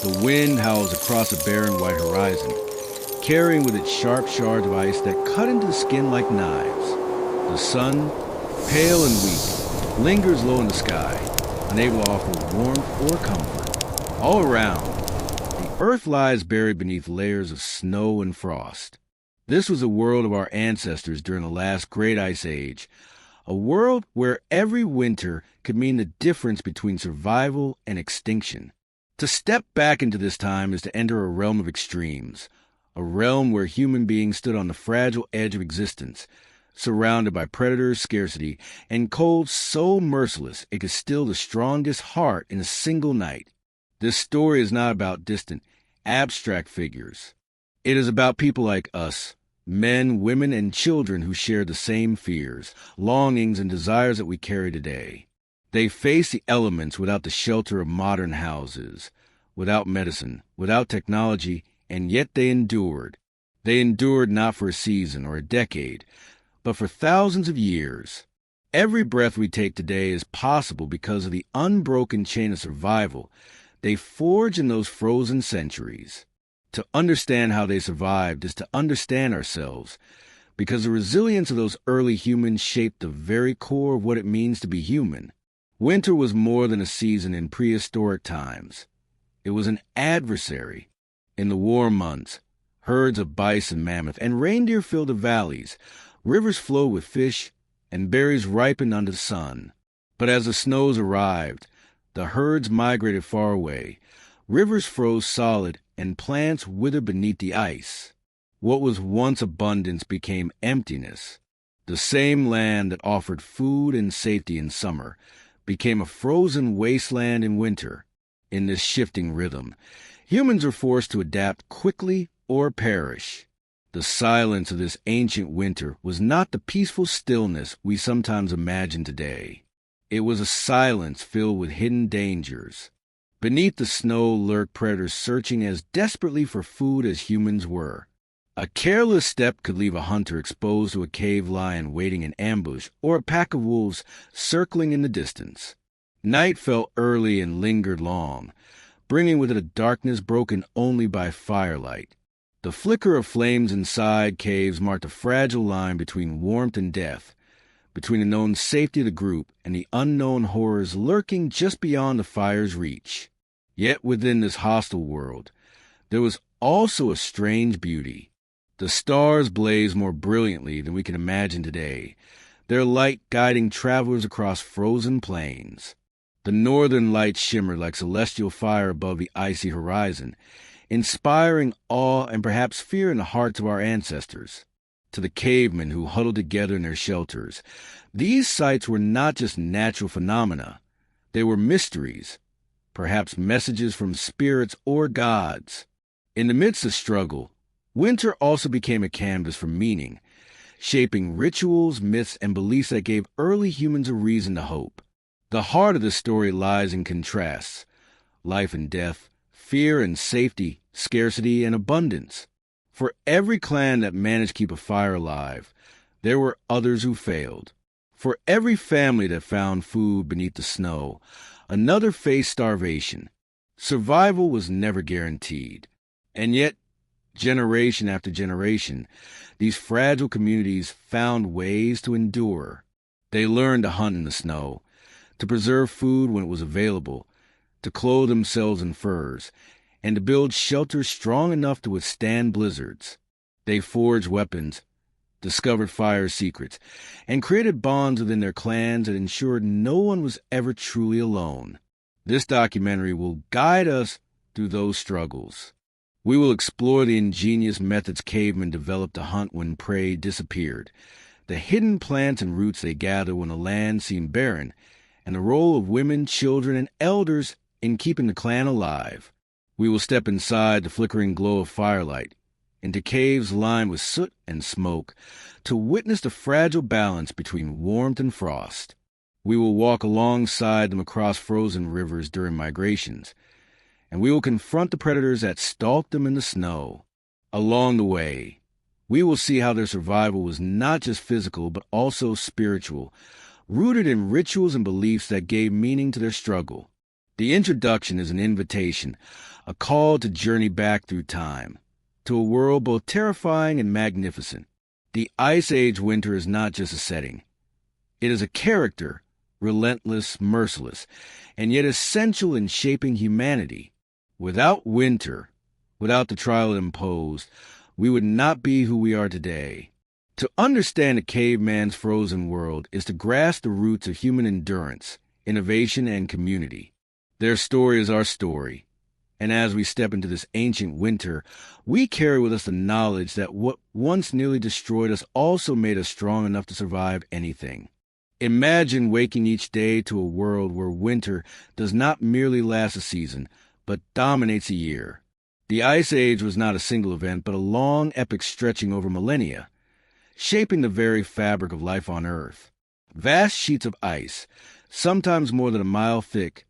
The wind howls across a barren white horizon, carrying with it sharp shards of ice that cut into the skin like knives. The sun, pale and weak, lingers low in the sky, unable to offer warmth or comfort. All around, the earth lies buried beneath layers of snow and frost. This was the world of our ancestors during the last great ice age, a world where every winter could mean the difference between survival and extinction. To step back into this time is to enter a realm of extremes, a realm where human beings stood on the fragile edge of existence, surrounded by predators, scarcity, and cold so merciless it could still the strongest heart in a single night. This story is not about distant, abstract figures. It is about people like us, men, women, and children who share the same fears, longings, and desires that we carry today. They faced the elements without the shelter of modern houses, without medicine, without technology, and yet they endured. They endured not for a season or a decade, but for thousands of years. Every breath we take today is possible because of the unbroken chain of survival they forged in those frozen centuries. To understand how they survived is to understand ourselves, because the resilience of those early humans shaped the very core of what it means to be human. Winter was more than a season in prehistoric times. It was an adversary. In the warm months, herds of bison, mammoth, and reindeer filled the valleys. Rivers flowed with fish, and berries ripened under the sun. But as the snows arrived, the herds migrated far away. Rivers froze solid, and plants withered beneath the ice. What was once abundance became emptiness. The same land that offered food and safety in summer became a frozen wasteland in winter. In this shifting rhythm, humans are forced to adapt quickly or perish. The silence of this ancient winter was not the peaceful stillness we sometimes imagine today. It was a silence filled with hidden dangers. Beneath the snow lurked predators searching as desperately for food as humans were. A careless step could leave a hunter exposed to a cave lion waiting in ambush or a pack of wolves circling in the distance. Night fell early and lingered long, bringing with it a darkness broken only by firelight. The flicker of flames inside caves marked a fragile line between warmth and death, between the known safety of the group and the unknown horrors lurking just beyond the fire's reach. Yet within this hostile world, there was also a strange beauty. The stars blazed more brilliantly than we can imagine today, their light guiding travelers across frozen plains. The northern lights shimmered like celestial fire above the icy horizon, inspiring awe and perhaps fear in the hearts of our ancestors. To the cavemen who huddled together in their shelters, these sights were not just natural phenomena. They were mysteries, perhaps messages from spirits or gods. In the midst of struggle, winter also became a canvas for meaning, shaping rituals, myths, and beliefs that gave early humans a reason to hope. The heart of the story lies in contrasts: life and death, fear and safety, scarcity and abundance. For every clan that managed to keep a fire alive, there were others who failed. For every family that found food beneath the snow, another faced starvation. Survival was never guaranteed. And yet, generation after generation, these fragile communities found ways to endure. They learned to hunt in the snow, to preserve food when it was available, to clothe themselves in furs, and to build shelters strong enough to withstand blizzards. They forged weapons, discovered fire secrets, and created bonds within their clans that ensured no one was ever truly alone. This documentary will guide us through those struggles. We will explore the ingenious methods cavemen developed to hunt when prey disappeared, the hidden plants and roots they gathered when the land seemed barren, and the role of women, children, and elders in keeping the clan alive. We will step inside the flickering glow of firelight, into caves lined with soot and smoke, to witness the fragile balance between warmth and frost. We will walk alongside them across frozen rivers during migrations, and we will confront the predators that stalked them in the snow. Along the way, we will see how their survival was not just physical but also spiritual, rooted in rituals and beliefs that gave meaning to their struggle. The introduction is an invitation, a call to journey back through time, to a world both terrifying and magnificent. The Ice Age winter is not just a setting. It is a character, relentless, merciless, and yet essential in shaping humanity. Without winter, without the trial it imposed, we would not be who we are today. To understand a caveman's frozen world is to grasp the roots of human endurance, innovation, and community. Their story is our story, and as we step into this ancient winter, we carry with us the knowledge that what once nearly destroyed us also made us strong enough to survive anything. Imagine waking each day to a world where winter does not merely last a season, but dominates a year. The Ice Age was not a single event, but a long epic stretching over millennia, shaping the very fabric of life on Earth. Vast sheets of ice, sometimes more than a mile thick,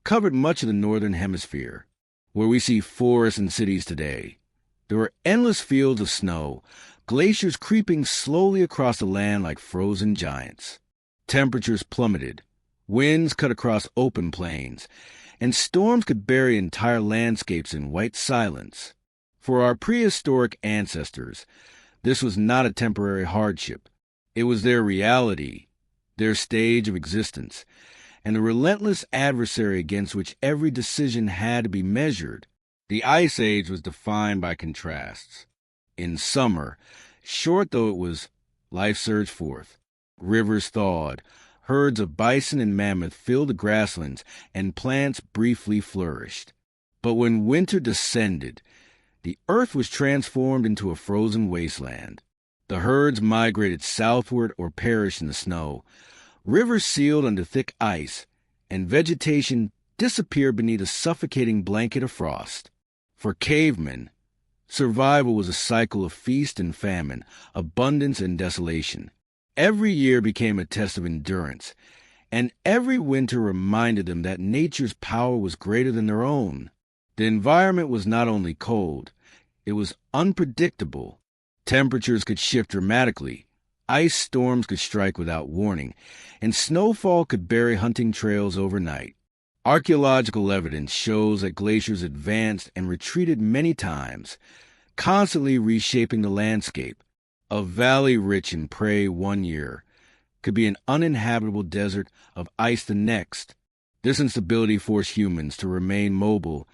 covered much of the northern hemisphere, where we see forests and cities today. There were endless fields of snow, glaciers creeping slowly across the land like frozen giants. Temperatures plummeted, winds cut across open plains, and storms could bury entire landscapes in white silence. For our prehistoric ancestors, this was not a temporary hardship. It was their reality, their stage of existence, and the relentless adversary against which every decision had to be measured. The Ice Age was defined by contrasts. In summer, short though it was, life surged forth. Rivers thawed, herds of bison and mammoth filled the grasslands, and plants briefly flourished. But when winter descended, the earth was transformed into a frozen wasteland. The herds migrated southward or perished in the snow. Rivers sealed under thick ice, and vegetation disappeared beneath a suffocating blanket of frost. For cavemen, survival was a cycle of feast and famine, abundance and desolation. Every year became a test of endurance, and every winter reminded them that nature's power was greater than their own. The environment was not only cold, it was unpredictable. Temperatures could shift dramatically, ice storms could strike without warning, and snowfall could bury hunting trails overnight. Archaeological evidence shows that glaciers advanced and retreated many times, constantly reshaping the landscape. A valley rich in prey one year could be an uninhabitable desert of ice the next. This instability forced humans to remain mobile,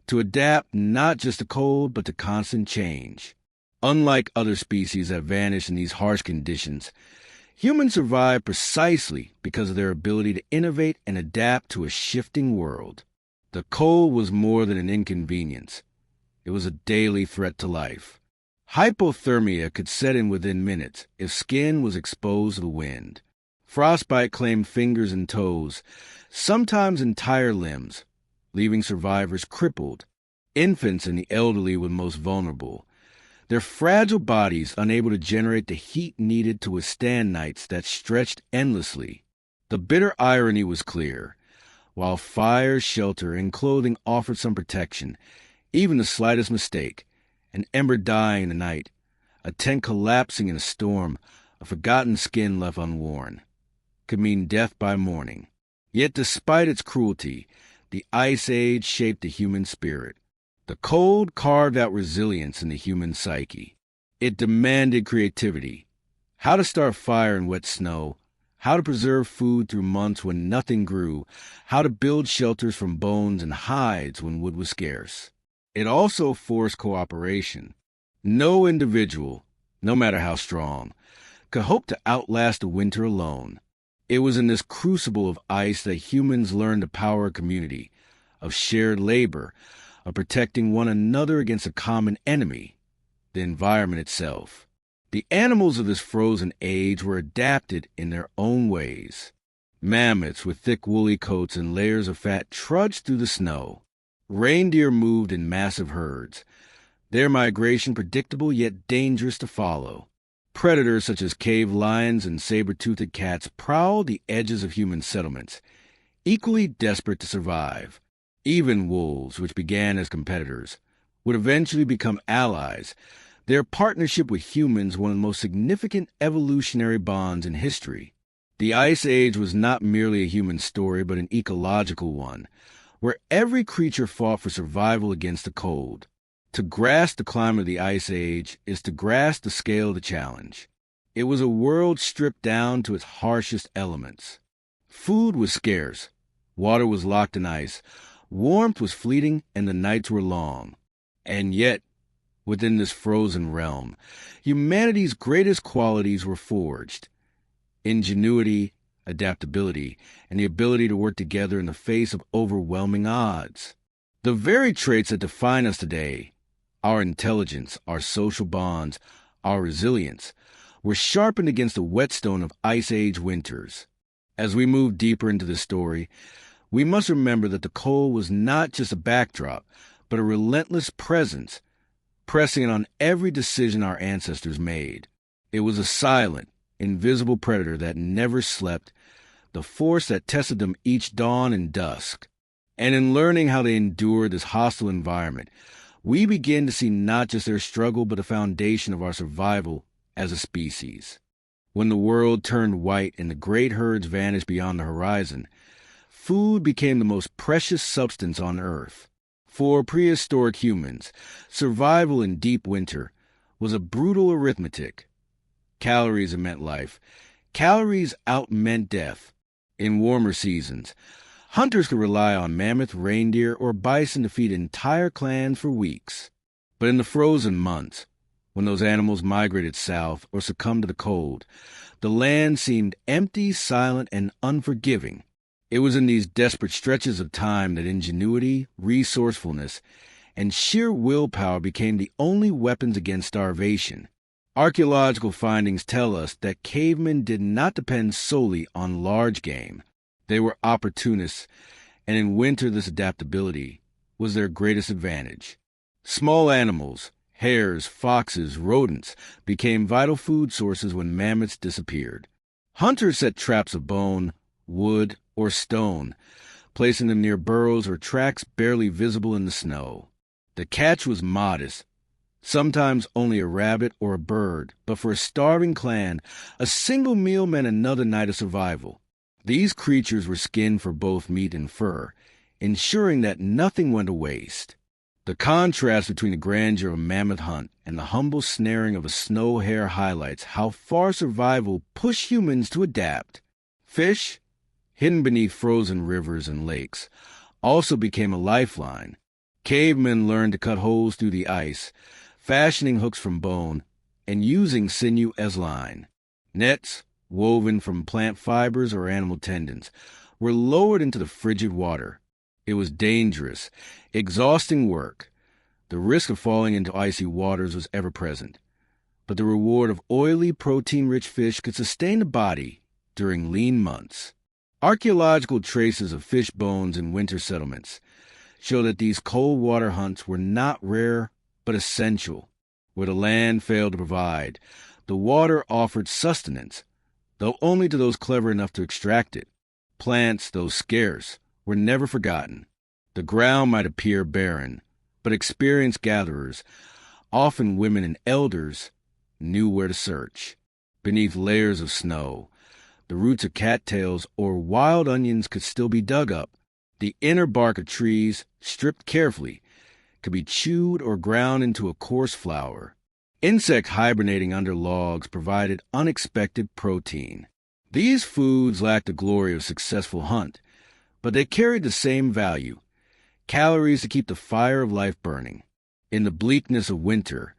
to adapt not just to cold but to constant change. Unlike other species that vanished in these harsh conditions, humans survived precisely because of their ability to innovate and adapt to a shifting world. The cold was more than an inconvenience. It was a daily threat to life. Hypothermia could set in within minutes if skin was exposed to the wind. Frostbite claimed fingers and toes, sometimes entire limbs, leaving survivors crippled. Infants and the elderly were most vulnerable, their fragile bodies unable to generate the heat needed to withstand nights that stretched endlessly. The bitter irony was clear. While fire, shelter, and clothing offered some protection, even the slightest mistake, an ember dying in the night, a tent collapsing in a storm, a forgotten skin left unworn, could mean death by morning. Yet despite its cruelty, the Ice Age shaped the human spirit. The cold carved out resilience in the human psyche. It demanded creativity. How to start fire in wet snow, how to preserve food through months when nothing grew, how to build shelters from bones and hides when wood was scarce. It also forced cooperation. No individual, no matter how strong, could hope to outlast the winter alone. It was in this crucible of ice that humans learned the power of community, of shared labor, of protecting one another against a common enemy, the environment itself. The animals of this frozen age were adapted in their own ways. Mammoths with thick woolly coats and layers of fat trudged through the snow. Reindeer moved in massive herds, their migration predictable yet dangerous to follow. Predators such as cave lions and saber-toothed cats prowled the edges of human settlements, equally desperate to survive. Even wolves, which began as competitors, would eventually become allies, their partnership with humans one of the most significant evolutionary bonds in history. The Ice Age was not merely a human story but an ecological one, where every creature fought for survival against the cold. To grasp the climate of the Ice Age is to grasp the scale of the challenge. It was a world stripped down to its harshest elements. Food was scarce, water was locked in ice, warmth was fleeting, and the nights were long. And yet, within this frozen realm, humanity's greatest qualities were forged: ingenuity, adaptability, and the ability to work together in the face of overwhelming odds. The very traits that define us today, our intelligence, our social bonds, our resilience, were sharpened against the whetstone of Ice Age winters. As we move deeper into the story, we must remember that the cold was not just a backdrop, but a relentless presence, pressing in on every decision our ancestors made. It was a silent, invisible predator that never slept, the force that tested them each dawn and dusk. And in learning how they endured this hostile environment, we begin to see not just their struggle, but the foundation of our survival as a species. When the world turned white and the great herds vanished beyond the horizon, food became the most precious substance on Earth. For prehistoric humans, survival in deep winter was a brutal arithmetic. Calories meant life. Calories outmeant death. In warmer seasons, hunters could rely on mammoth, reindeer, or bison to feed entire clans for weeks. But in the frozen months, when those animals migrated south or succumbed to the cold, the land seemed empty, silent, and unforgiving. It was in these desperate stretches of time that ingenuity, resourcefulness, and sheer willpower became the only weapons against starvation. Archaeological findings tell us that cavemen did not depend solely on large game. They were opportunists, and in winter this adaptability was their greatest advantage. Small animals, hares, foxes, rodents, became vital food sources when mammoths disappeared. Hunters set traps of bone, wood, or stone, placing them near burrows or tracks barely visible in the snow. The catch was modest, sometimes only a rabbit or a bird, but for a starving clan, a single meal meant another night of survival. These creatures were skinned for both meat and fur, ensuring that nothing went to waste. The contrast between the grandeur of a mammoth hunt and the humble snaring of a snow hare highlights how far survival pushed humans to adapt. Fish, hidden beneath frozen rivers and lakes, also became a lifeline. Cavemen learned to cut holes through the ice, fashioning hooks from bone and using sinew as line. Nets, woven from plant fibers or animal tendons, were lowered into the frigid water. It was dangerous, exhausting work. The risk of falling into icy waters was ever present, but the reward of oily, protein-rich fish could sustain the body during lean months. Archaeological traces of fish bones in winter settlements show that these cold water hunts were not rare but essential. Where the land failed to provide, the water offered sustenance, though only to those clever enough to extract it. Plants, though scarce, were never forgotten. The ground might appear barren, but experienced gatherers, often women and elders, knew where to search. Beneath layers of snow, the roots of cattails or wild onions could still be dug up. The inner bark of trees, stripped carefully, could be chewed or ground into a coarse flour. Insects hibernating under logs provided unexpected protein. These foods lacked the glory of a successful hunt, but they carried the same value: calories to keep the fire of life burning. In the bleakness of winter,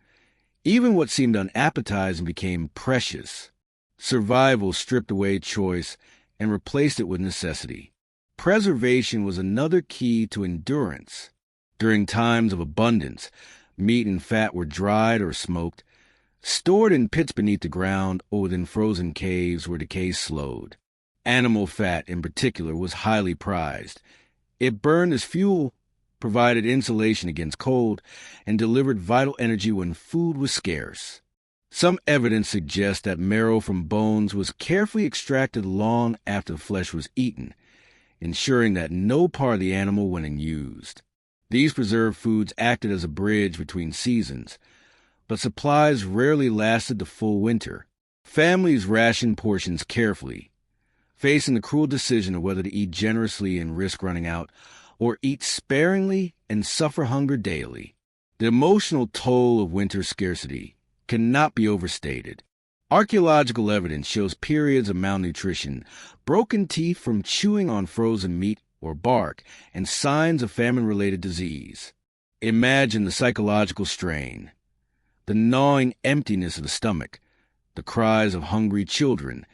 even what seemed unappetizing became precious. Survival stripped away choice and replaced it with necessity. Preservation was another key to endurance. During times of abundance, meat and fat were dried or smoked, stored in pits beneath the ground or within frozen caves where decay slowed. Animal fat, in particular, was highly prized. It burned as fuel, provided insulation against cold, and delivered vital energy when food was scarce. Some evidence suggests that marrow from bones was carefully extracted long after the flesh was eaten, ensuring that no part of the animal went unused. These preserved foods acted as a bridge between seasons, but supplies rarely lasted the full winter. Families rationed portions carefully, facing the cruel decision of whether to eat generously and risk running out, or eat sparingly and suffer hunger daily. The emotional toll of winter scarcity cannot be overstated. Archaeological evidence shows periods of malnutrition, broken teeth from chewing on frozen meat or bark, and signs of famine-related disease. Imagine the psychological strain, the gnawing emptiness of the stomach, the cries of hungry children,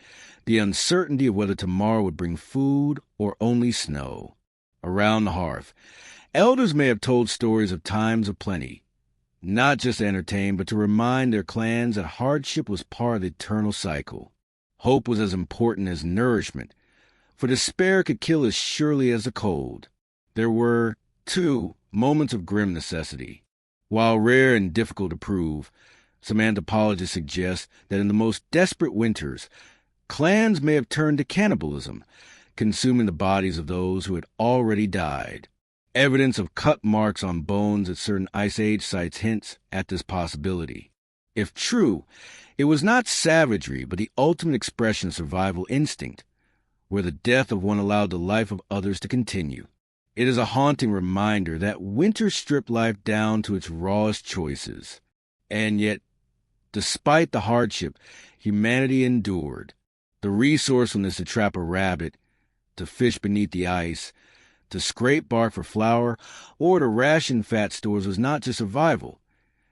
the uncertainty of whether tomorrow would bring food or only snow. Around the hearth, elders may have told stories of times of plenty, not just to entertain, but to remind their clans that hardship was part of the eternal cycle. Hope was as important as nourishment, for despair could kill as surely as the cold. There were, too, moments of grim necessity. While rare and difficult to prove, some anthropologists suggest that in the most desperate winters, clans may have turned to cannibalism, consuming the bodies of those who had already died. Evidence of cut marks on bones at certain Ice Age sites hints at this possibility. If true, it was not savagery, but the ultimate expression of survival instinct, where the death of one allowed the life of others to continue. It is a haunting reminder that winter stripped life down to its rawest choices. And yet, despite the hardship, humanity endured. The resourcefulness to trap a rabbit, to fish beneath the ice, to scrape bark for flour, or to ration fat stores was not just survival.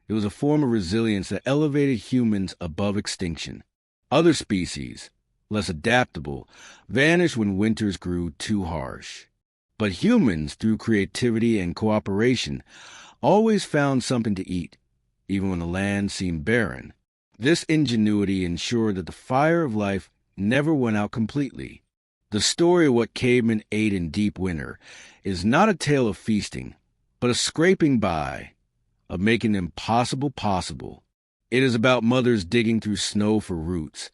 It was a form of resilience that elevated humans above extinction. Other species, less adaptable, vanished when winters grew too harsh. But humans, through creativity and cooperation, always found something to eat, even when the land seemed barren. This ingenuity ensured that the fire of life never went out completely. The story of what cavemen ate in deep winter is not a tale of feasting, but a scraping by, of making the impossible possible. It is about mothers digging through snow for roots,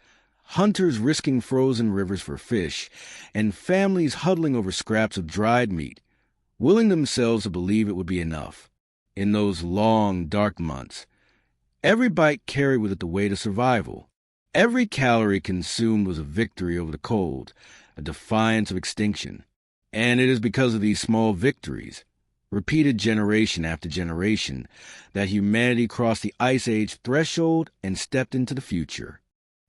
hunters risking frozen rivers for fish, and families huddling over scraps of dried meat, willing themselves to believe it would be enough. In those long, dark months, every bite carried with it the weight of survival. Every calorie consumed was a victory over the cold, a defiance of extinction. And it is because of these small victories, repeated generation after generation, that humanity crossed the Ice Age threshold and stepped into the future.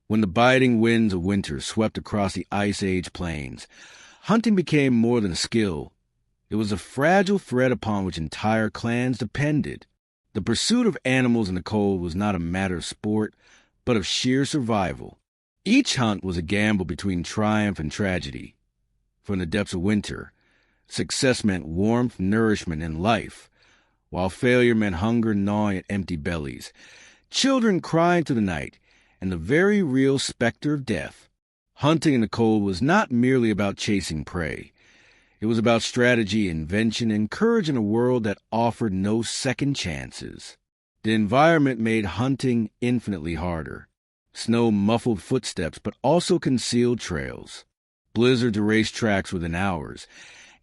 When the biting winds of winter swept across the Ice Age plains, hunting became more than a skill. It was a fragile thread upon which entire clans depended. The pursuit of animals in the cold was not a matter of sport, but of sheer survival. Each hunt was a gamble between triumph and tragedy. For in the depths of winter, success meant warmth, nourishment, and life, while failure meant hunger gnawing at empty bellies, children crying through the night, and the very real specter of death. Hunting in the cold was not merely about chasing prey. It was about strategy, invention, and courage in a world that offered no second chances. The environment made hunting infinitely harder. Snow muffled footsteps, but also concealed trails. Blizzards erased tracks within hours,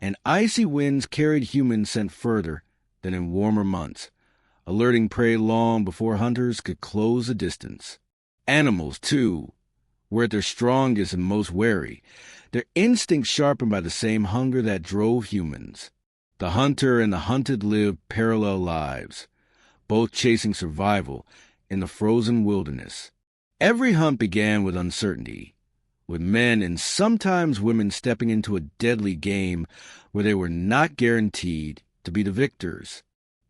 and icy winds carried humans sent further than in warmer months, alerting prey long before hunters could close the distance. Animals, too, were at their strongest and most wary, their instincts sharpened by the same hunger that drove humans. The hunter and the hunted lived parallel lives, both chasing survival in the frozen wilderness. Every hunt began with uncertainty, with men and sometimes women stepping into a deadly game where they were not guaranteed to be the victors.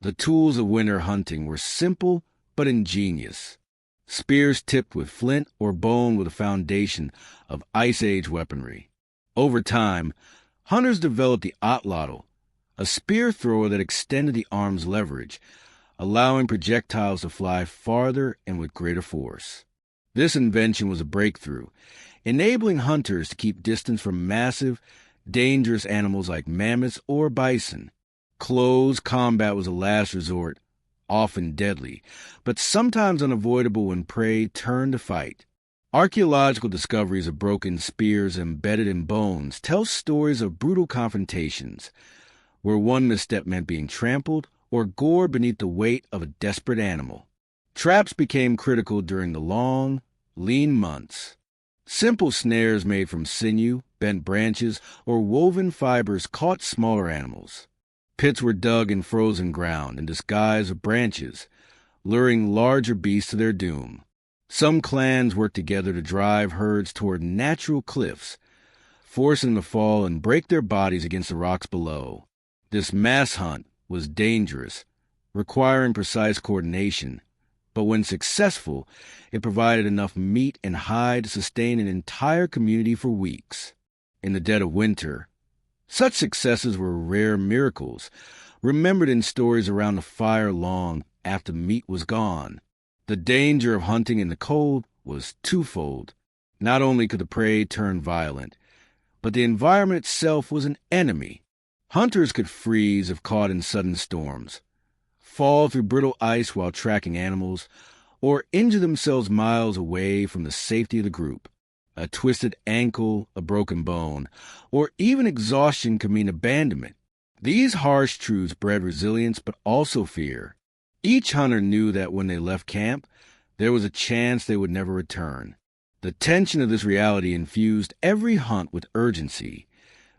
The tools of winter hunting were simple but ingenious. Spears tipped with flint or bone with a foundation of Ice Age weaponry. Over time, hunters developed the atlatl, a spear thrower that extended the arm's leverage, allowing projectiles to fly farther and with greater force. This invention was a breakthrough, enabling hunters to keep distance from massive, dangerous animals like mammoths or bison. Close combat was a last resort, often deadly, but sometimes unavoidable when prey turned to fight. Archaeological discoveries of broken spears embedded in bones tell stories of brutal confrontations, where one misstep meant being trampled or gored beneath the weight of a desperate animal. Traps became critical during the long, lean months. Simple snares made from sinew, bent branches, or woven fibers caught smaller animals. Pits were dug in frozen ground in disguise of branches, luring larger beasts to their doom. Some clans worked together to drive herds toward natural cliffs, forcing them to fall and break their bodies against the rocks below. This mass hunt was dangerous, requiring precise coordination, but when successful, it provided enough meat and hide to sustain an entire community for weeks. In the dead of winter, such successes were rare miracles, remembered in stories around the fire long after meat was gone. The danger of hunting in the cold was twofold. Not only could the prey turn violent, but the environment itself was an enemy. Hunters could freeze if caught in sudden storms, fall through brittle ice while tracking animals, or injure themselves miles away from the safety of the group. A twisted ankle, a broken bone, or even exhaustion could mean abandonment. These harsh truths bred resilience but also fear. Each hunter knew that when they left camp, there was a chance they would never return. The tension of this reality infused every hunt with urgency,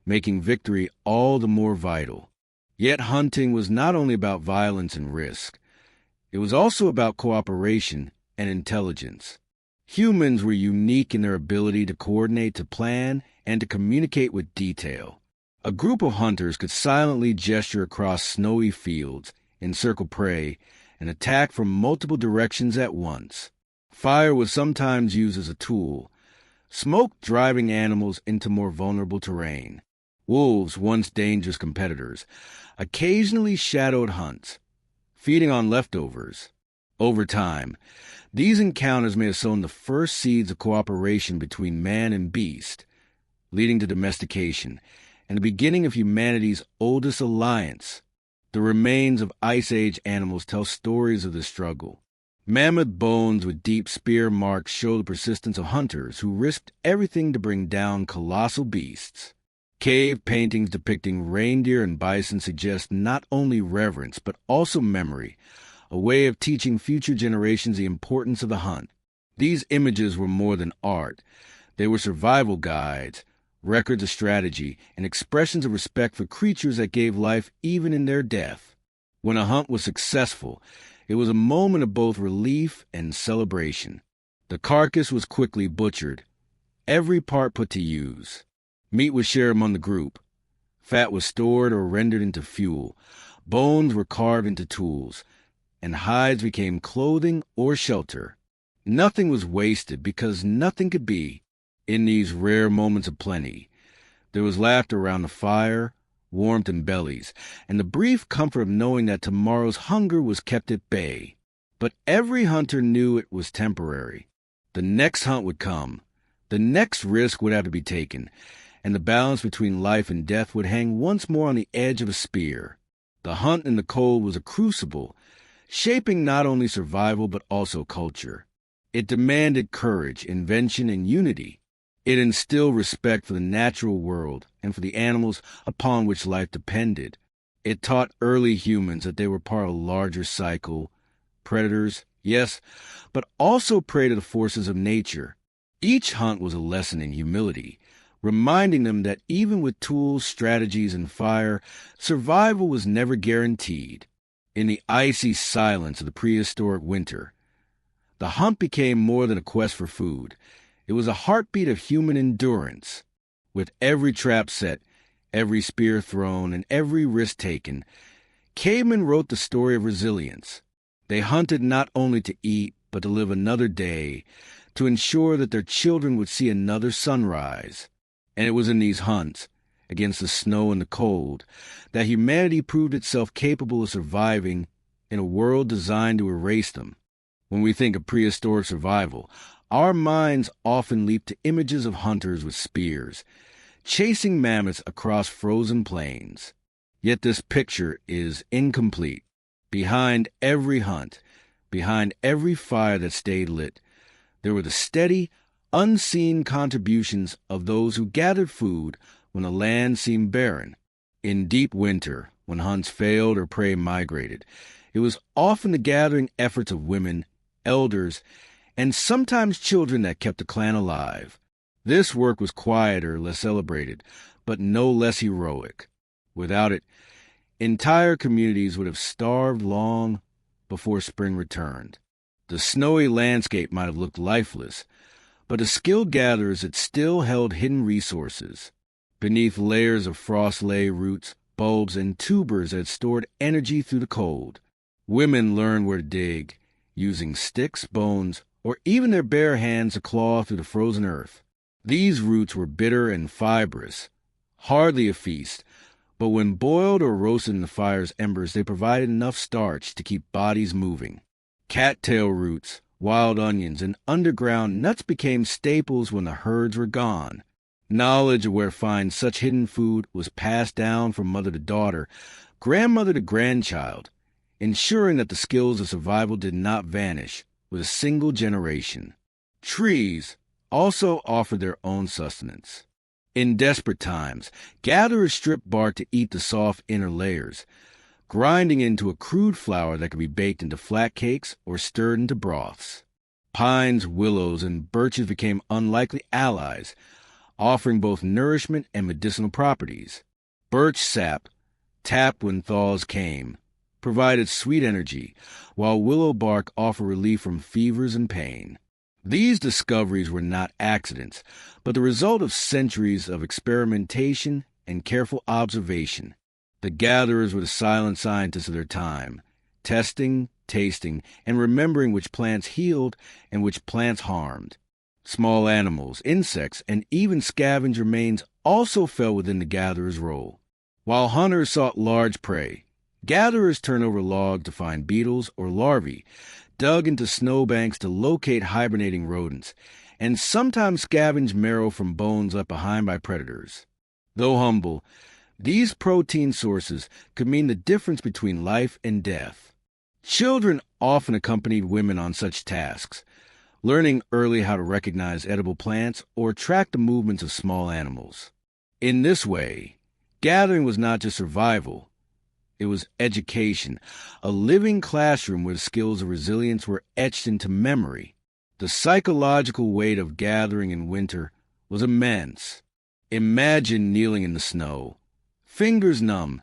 making victory all the more vital. Yet hunting was not only about violence and risk. It was also about cooperation and intelligence. Humans were unique in their ability to coordinate, to plan, and to communicate with detail. A group of hunters could silently gesture across snowy fields, encircle prey, and attack from multiple directions at once. Fire was sometimes used as a tool, smoke driving animals into more vulnerable terrain. Wolves, once dangerous competitors, occasionally shadowed hunts, feeding on leftovers. Over time, these encounters may have sown the first seeds of cooperation between man and beast, leading to domestication and the beginning of humanity's oldest alliance. The remains of Ice Age animals tell stories of this struggle. Mammoth bones with deep spear marks show the persistence of hunters who risked everything to bring down colossal beasts. Cave paintings depicting reindeer and bison suggest not only reverence but also memory, a way of teaching future generations the importance of the hunt. These images were more than art. They were survival guides, records of strategy, and expressions of respect for creatures that gave life even in their death. When a hunt was successful, it was a moment of both relief and celebration. The carcass was quickly butchered, every part put to use. Meat was shared among the group. Fat was stored or rendered into fuel. Bones were carved into tools, and hides became clothing or shelter. Nothing was wasted because nothing could be. In these rare moments of plenty, there was laughter around the fire, warmth in bellies, and the brief comfort of knowing that tomorrow's hunger was kept at bay. But every hunter knew it was temporary. The next hunt would come. The next risk would have to be taken, and the balance between life and death would hang once more on the edge of a spear. The hunt in the cold was a crucible, shaping not only survival but also culture. It demanded courage, invention, and unity. It instilled respect for the natural world and for the animals upon which life depended. It taught early humans that they were part of a larger cycle. Predators, yes, but also prey to the forces of nature. Each hunt was a lesson in humility, reminding them that even with tools, strategies, and fire, survival was never guaranteed. In the icy silence of the prehistoric winter, the hunt became more than a quest for food. It was a heartbeat of human endurance. With every trap set, every spear thrown, and every risk taken, cavemen wrote the story of resilience. They hunted not only to eat, but to live another day, to ensure that their children would see another sunrise. And it was in these hunts, against the snow and the cold, that humanity proved itself capable of surviving in a world designed to erase them. When we think of prehistoric survival, our minds often leap to images of hunters with spears, chasing mammoths across frozen plains. Yet this picture is incomplete. Behind every hunt, behind every fire that stayed lit, there were the steady, unseen contributions of those who gathered food when the land seemed barren. In deep winter, when hunts failed or prey migrated, it was often the gathering efforts of women, elders, and sometimes children that kept the clan alive. This work was quieter, less celebrated, but no less heroic. Without it, entire communities would have starved long before spring returned. The snowy landscape might have looked lifeless, but to skilled gatherers it still held hidden resources. Beneath layers of frost lay roots, bulbs, and tubers that stored energy through the cold. Women learned where to dig, using sticks, bones, or even their bare hands to claw through the frozen earth. These roots were bitter and fibrous, hardly a feast, but when boiled or roasted in the fire's embers, they provided enough starch to keep bodies moving. Cattail roots, wild onions, and underground nuts became staples when the herds were gone. Knowledge of where to find such hidden food was passed down from mother to daughter, grandmother to grandchild, ensuring that the skills of survival did not vanish with a single generation. Trees also offered their own sustenance. In desperate times, gatherers stripped bark to eat the soft inner layers, grinding into a crude flour that could be baked into flat cakes or stirred into broths. Pines, willows, and birches became unlikely allies, offering both nourishment and medicinal properties. Birch sap, tapped when thaws came, provided sweet energy, while willow bark offered relief from fevers and pain. These discoveries were not accidents, but the result of centuries of experimentation and careful observation. The gatherers were the silent scientists of their time, testing, tasting, and remembering which plants healed and which plants harmed. Small animals, insects, and even scavenged remains also fell within the gatherer's role. While hunters sought large prey, gatherers turned over logs to find beetles or larvae, dug into snowbanks to locate hibernating rodents, and sometimes scavenged marrow from bones left behind by predators. Though humble, these protein sources could mean the difference between life and death. Children often accompanied women on such tasks, learning early how to recognize edible plants or track the movements of small animals. In this way, gathering was not just survival, it was education, a living classroom where the skills of resilience were etched into memory. The psychological weight of gathering in winter was immense. Imagine kneeling in the snow, fingers numb,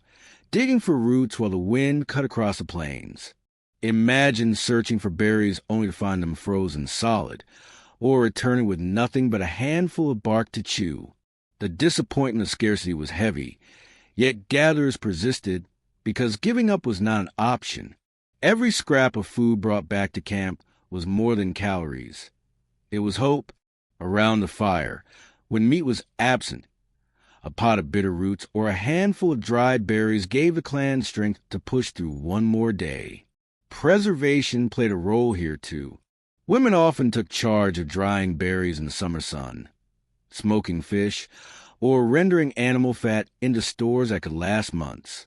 digging for roots while the wind cut across the plains. Imagine searching for berries only to find them frozen solid, or returning with nothing but a handful of bark to chew. The disappointment of scarcity was heavy, yet gatherers persisted because giving up was not an option. Every scrap of food brought back to camp was more than calories. It was hope around the fire. When meat was absent, a pot of bitter roots or a handful of dried berries gave the clan strength to push through one more day. Preservation played a role here, too. Women often took charge of drying berries in the summer sun, smoking fish, or rendering animal fat into stores that could last months.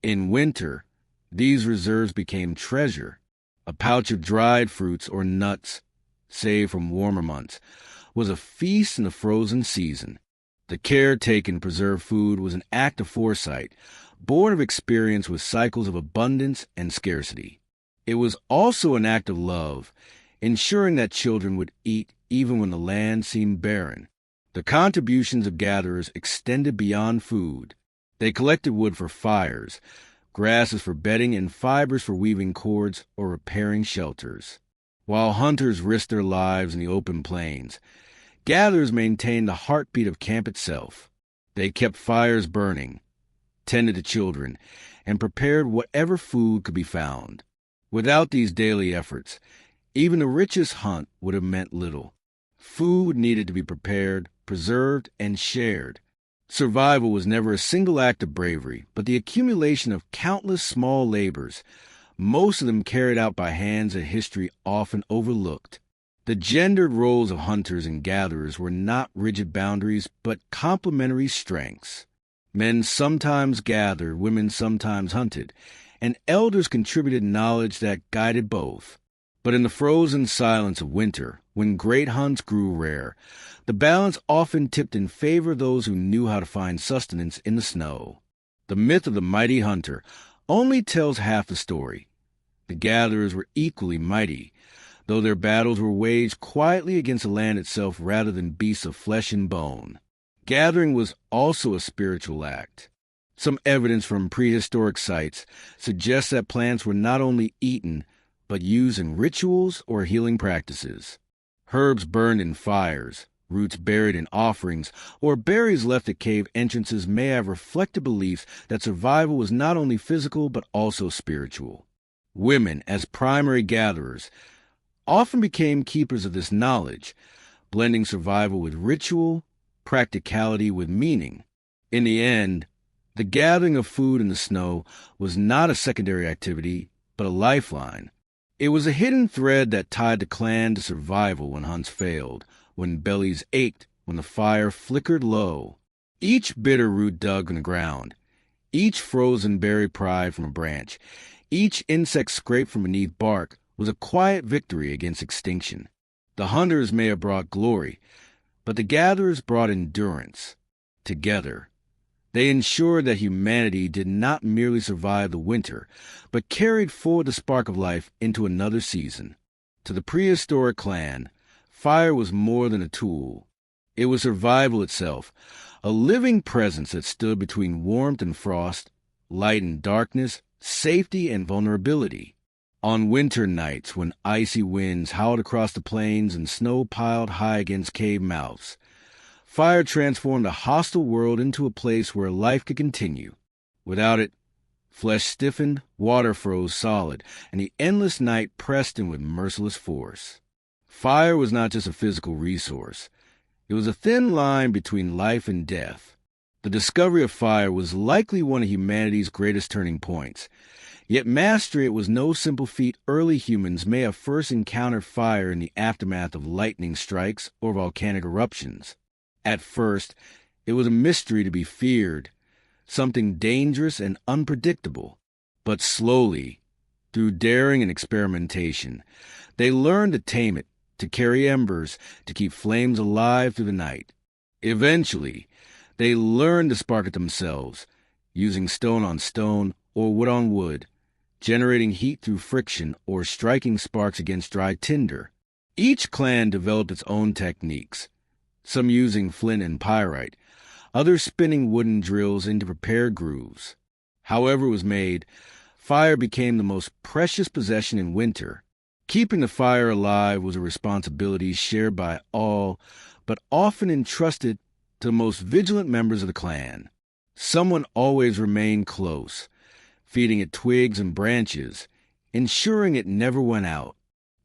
In winter, these reserves became treasure. A pouch of dried fruits or nuts, saved from warmer months, was a feast in the frozen season. The care taken to preserve food was an act of foresight, born of experience with cycles of abundance and scarcity. It was also an act of love, ensuring that children would eat even when the land seemed barren. The contributions of gatherers extended beyond food. They collected wood for fires, grasses for bedding, and fibers for weaving cords or repairing shelters. While hunters risked their lives in the open plains, gatherers maintained the heartbeat of camp itself. They kept fires burning, tended to children, and prepared whatever food could be found. Without these daily efforts, even the richest hunt would have meant little. Food needed to be prepared, preserved, and shared. Survival was never a single act of bravery, but the accumulation of countless small labors, most of them carried out by hands that history often overlooked. The gendered roles of hunters and gatherers were not rigid boundaries, but complementary strengths. Men sometimes gathered, women sometimes hunted, and elders contributed knowledge that guided both. But in the frozen silence of winter, when great hunts grew rare, the balance often tipped in favor of those who knew how to find sustenance in the snow. The myth of the mighty hunter only tells half the story. The gatherers were equally mighty, though their battles were waged quietly against the land itself rather than beasts of flesh and bone. Gathering was also a spiritual act. Some evidence from prehistoric sites suggests that plants were not only eaten, but used in rituals or healing practices. Herbs burned in fires, roots buried in offerings, or berries left at cave entrances may have reflected beliefs that survival was not only physical but also spiritual. Women, as primary gatherers, often became keepers of this knowledge, blending survival with ritual, practicality with meaning. In the end, the gathering of food in the snow was not a secondary activity, but a lifeline. It was a hidden thread that tied the clan to survival when hunts failed, when bellies ached, when the fire flickered low. Each bitter root dug in the ground, each frozen berry pried from a branch, each insect scraped from beneath bark was a quiet victory against extinction. The hunters may have brought glory, but the gatherers brought endurance. Together, they ensured that humanity did not merely survive the winter, but carried forward the spark of life into another season. To the prehistoric clan, fire was more than a tool. It was survival itself, a living presence that stood between warmth and frost, light and darkness, safety and vulnerability. On winter nights, when icy winds howled across the plains and snow piled high against cave mouths, fire transformed a hostile world into a place where life could continue. Without it, flesh stiffened, water froze solid, and the endless night pressed in with merciless force. Fire was not just a physical resource. It was a thin line between life and death. The discovery of fire was likely one of humanity's greatest turning points. Yet mastering it was no simple feat. Early humans may have first encountered fire in the aftermath of lightning strikes or volcanic eruptions. At first, it was a mystery to be feared, something dangerous and unpredictable. But slowly, through daring and experimentation, they learned to tame it, to carry embers, to keep flames alive through the night. Eventually, they learned to spark it themselves, using stone on stone or wood on wood, generating heat through friction or striking sparks against dry tinder. Each clan developed its own techniques, some using flint and pyrite, others spinning wooden drills into prepared grooves. However it was made, fire became the most precious possession in winter. Keeping the fire alive was a responsibility shared by all, but often entrusted to the most vigilant members of the clan. Someone always remained close, feeding it twigs and branches, ensuring it never went out.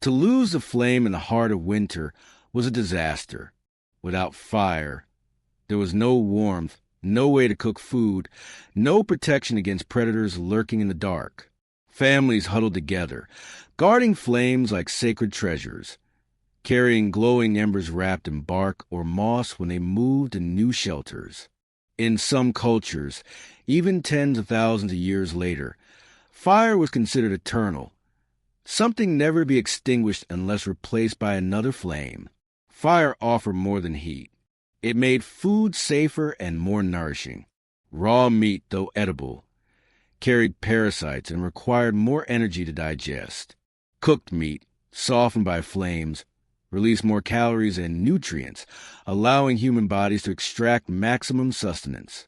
To lose the flame in the heart of winter was a disaster. Without fire, there was no warmth, no way to cook food, no protection against predators lurking in the dark. Families huddled together, guarding flames like sacred treasures, carrying glowing embers wrapped in bark or moss when they moved to new shelters. In some cultures, even tens of thousands of years later, fire was considered eternal, something never to be extinguished unless replaced by another flame. Fire offered more than heat. It made food safer and more nourishing. Raw meat, though edible, carried parasites and required more energy to digest. Cooked meat, softened by flames, released more calories and nutrients, allowing human bodies to extract maximum sustenance.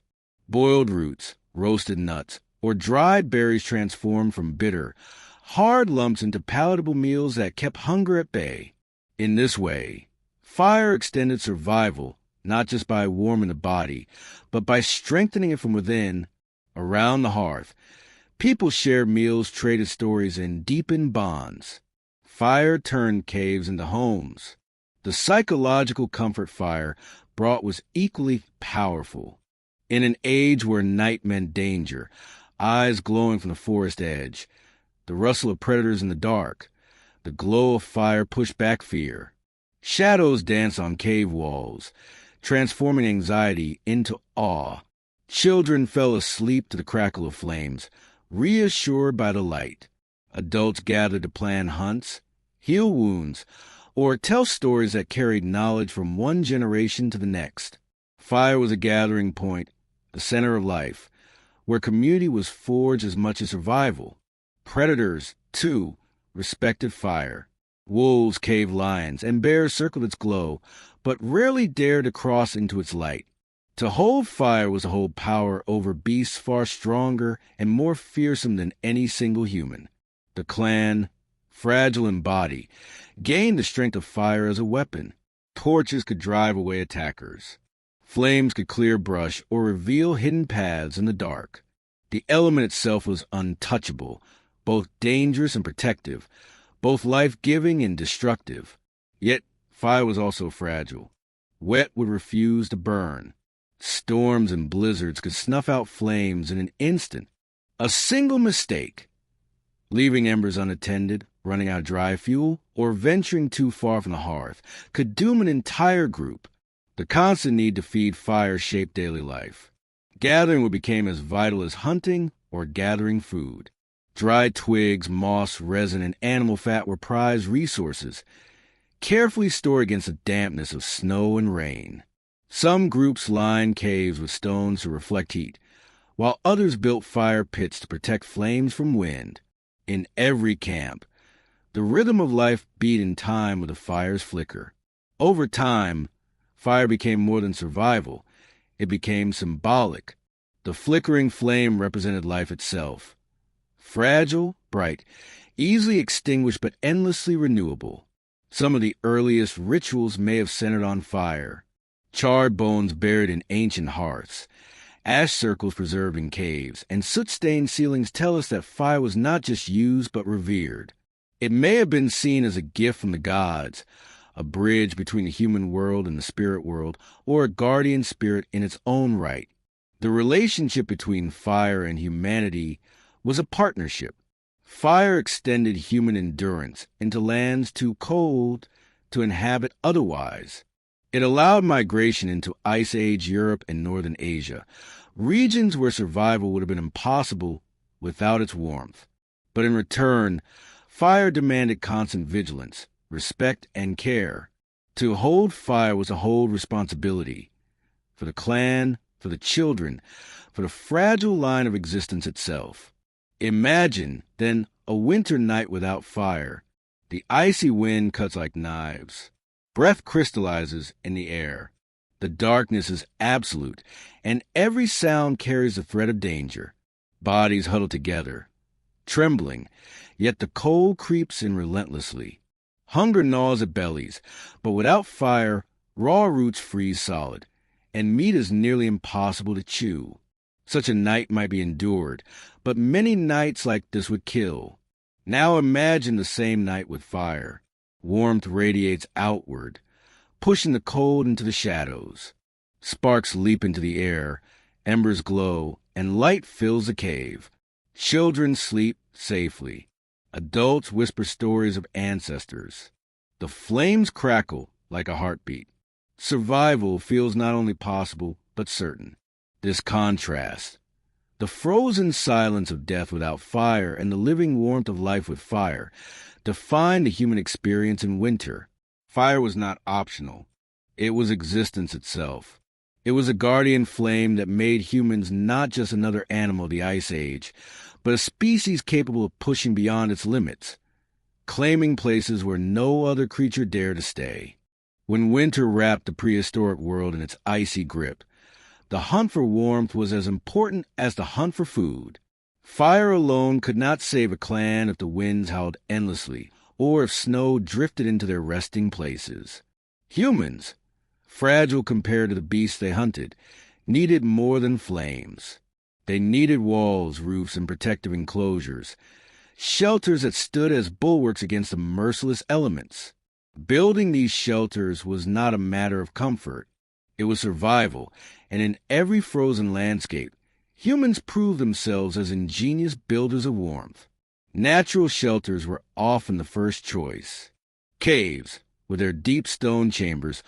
Boiled roots, roasted nuts, or dried berries transformed from bitter, hard lumps into palatable meals that kept hunger at bay. In this way, fire extended survival, not just by warming the body, but by strengthening it from within. Around the hearth, people shared meals, traded stories, and deepened bonds. Fire turned caves into homes. The psychological comfort fire brought was equally powerful. In an age where night meant danger, eyes glowing from the forest edge, the rustle of predators in the dark, the glow of fire pushed back fear. Shadows danced on cave walls, transforming anxiety into awe. Children fell asleep to the crackle of flames, reassured by the light. Adults gathered to plan hunts, heal wounds, or tell stories that carried knowledge from one generation to the next. Fire was a gathering point, the center of life, where community was forged as much as survival. Predators, too, respected fire. Wolves, cave lions, and bears circled its glow, but rarely dared to cross into its light. To hold fire was to hold power over beasts far stronger and more fearsome than any single human. The clan, fragile in body, gained the strength of fire as a weapon. Torches could drive away attackers. Flames could clear brush or reveal hidden paths in the dark. The element itself was untouchable, both dangerous and protective, both life-giving and destructive. Yet fire was also fragile. Wet would refuse to burn. Storms and blizzards could snuff out flames in an instant. A single mistake, leaving embers unattended, running out of dry fuel, or venturing too far from the hearth, could doom an entire group. The constant need to feed fire shaped daily life. Gathering would become as vital as hunting or gathering food. Dried twigs, moss, resin, and animal fat were prized resources, carefully stored against the dampness of snow and rain. Some groups lined caves with stones to reflect heat, while others built fire pits to protect flames from wind. In every camp, the rhythm of life beat in time with the fire's flicker. Over time, fire became more than survival. It became symbolic. The flickering flame represented life itself. Fragile, bright, easily extinguished but endlessly renewable. Some of the earliest rituals may have centered on fire. Charred bones buried in ancient hearths, ash circles preserved in caves, and soot-stained ceilings tell us that fire was not just used but revered. It may have been seen as a gift from the gods, a bridge between the human world and the spirit world, or a guardian spirit in its own right. The relationship between fire and humanity was a partnership. Fire extended human endurance into lands too cold to inhabit otherwise. It allowed migration into Ice Age Europe and Northern Asia, regions where survival would have been impossible without its warmth. But in return, fire demanded constant vigilance, respect, and care. To hold fire was to hold responsibility for the clan, for the children, for the fragile line of existence itself. Imagine, then, a winter night without fire. The icy wind cuts like knives. Breath crystallizes in the air. The darkness is absolute, and every sound carries the threat of danger. Bodies huddle together, trembling, yet the cold creeps in relentlessly. Hunger gnaws at bellies, but without fire, raw roots freeze solid, and meat is nearly impossible to chew. Such a night might be endured, but many nights like this would kill. Now imagine the same night with fire. Warmth radiates outward, pushing the cold into the shadows. Sparks leap into the air, embers glow, and light fills the cave. Children sleep safely. Adults whisper stories of ancestors. The flames crackle like a heartbeat. Survival feels not only possible, but certain. This contrast, the frozen silence of death without fire and the living warmth of life with fire, define the human experience in winter. Fire was not optional. It was existence itself. It was a guardian flame that made humans not just another animal of the Ice Age, but a species capable of pushing beyond its limits, claiming places where no other creature dared to stay. When winter wrapped the prehistoric world in its icy grip, the hunt for warmth was as important as the hunt for food. Fire alone could not save a clan if the winds howled endlessly, or if snow drifted into their resting places. Humans, fragile compared to the beasts they hunted, needed more than flames. They needed walls, roofs, and protective enclosures, shelters that stood as bulwarks against the merciless elements. Building these shelters was not a matter of comfort. It was survival, and in every frozen landscape, humans proved themselves as ingenious builders of warmth. Natural shelters were often the first choice. Caves, with their deep stone chambers,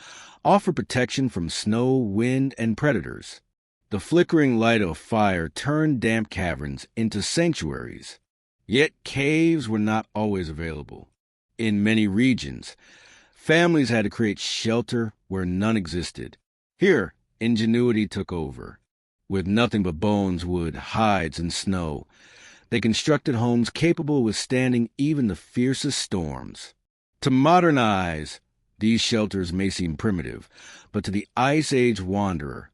offer protection from snow, wind, and predators. The flickering light of fire turned damp caverns into sanctuaries. Yet caves were not always available. In many regions, families had to create shelter where none existed. Here, ingenuity took over. With nothing but bones, wood, hides, and snow, they constructed homes capable of withstanding even the fiercest storms. To modern eyes, these shelters may seem primitive, but to the Ice Age wanderer,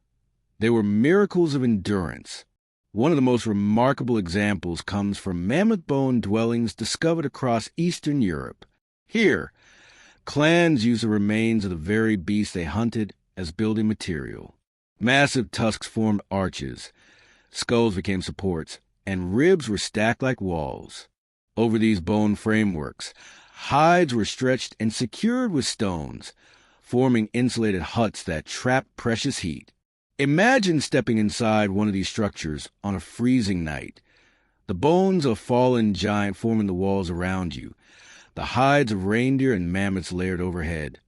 they were miracles of endurance. One of the most remarkable examples comes from mammoth bone dwellings discovered across Eastern Europe. Here, clans used the remains of the very beasts they hunted as building material. Massive tusks formed arches, skulls became supports, and ribs were stacked like walls. Over these bone frameworks, hides were stretched and secured with stones, forming insulated huts that trapped precious heat. Imagine stepping inside one of these structures on a freezing night. The bones of a fallen giant forming the walls around you, the hides of reindeer and mammoths layered overhead,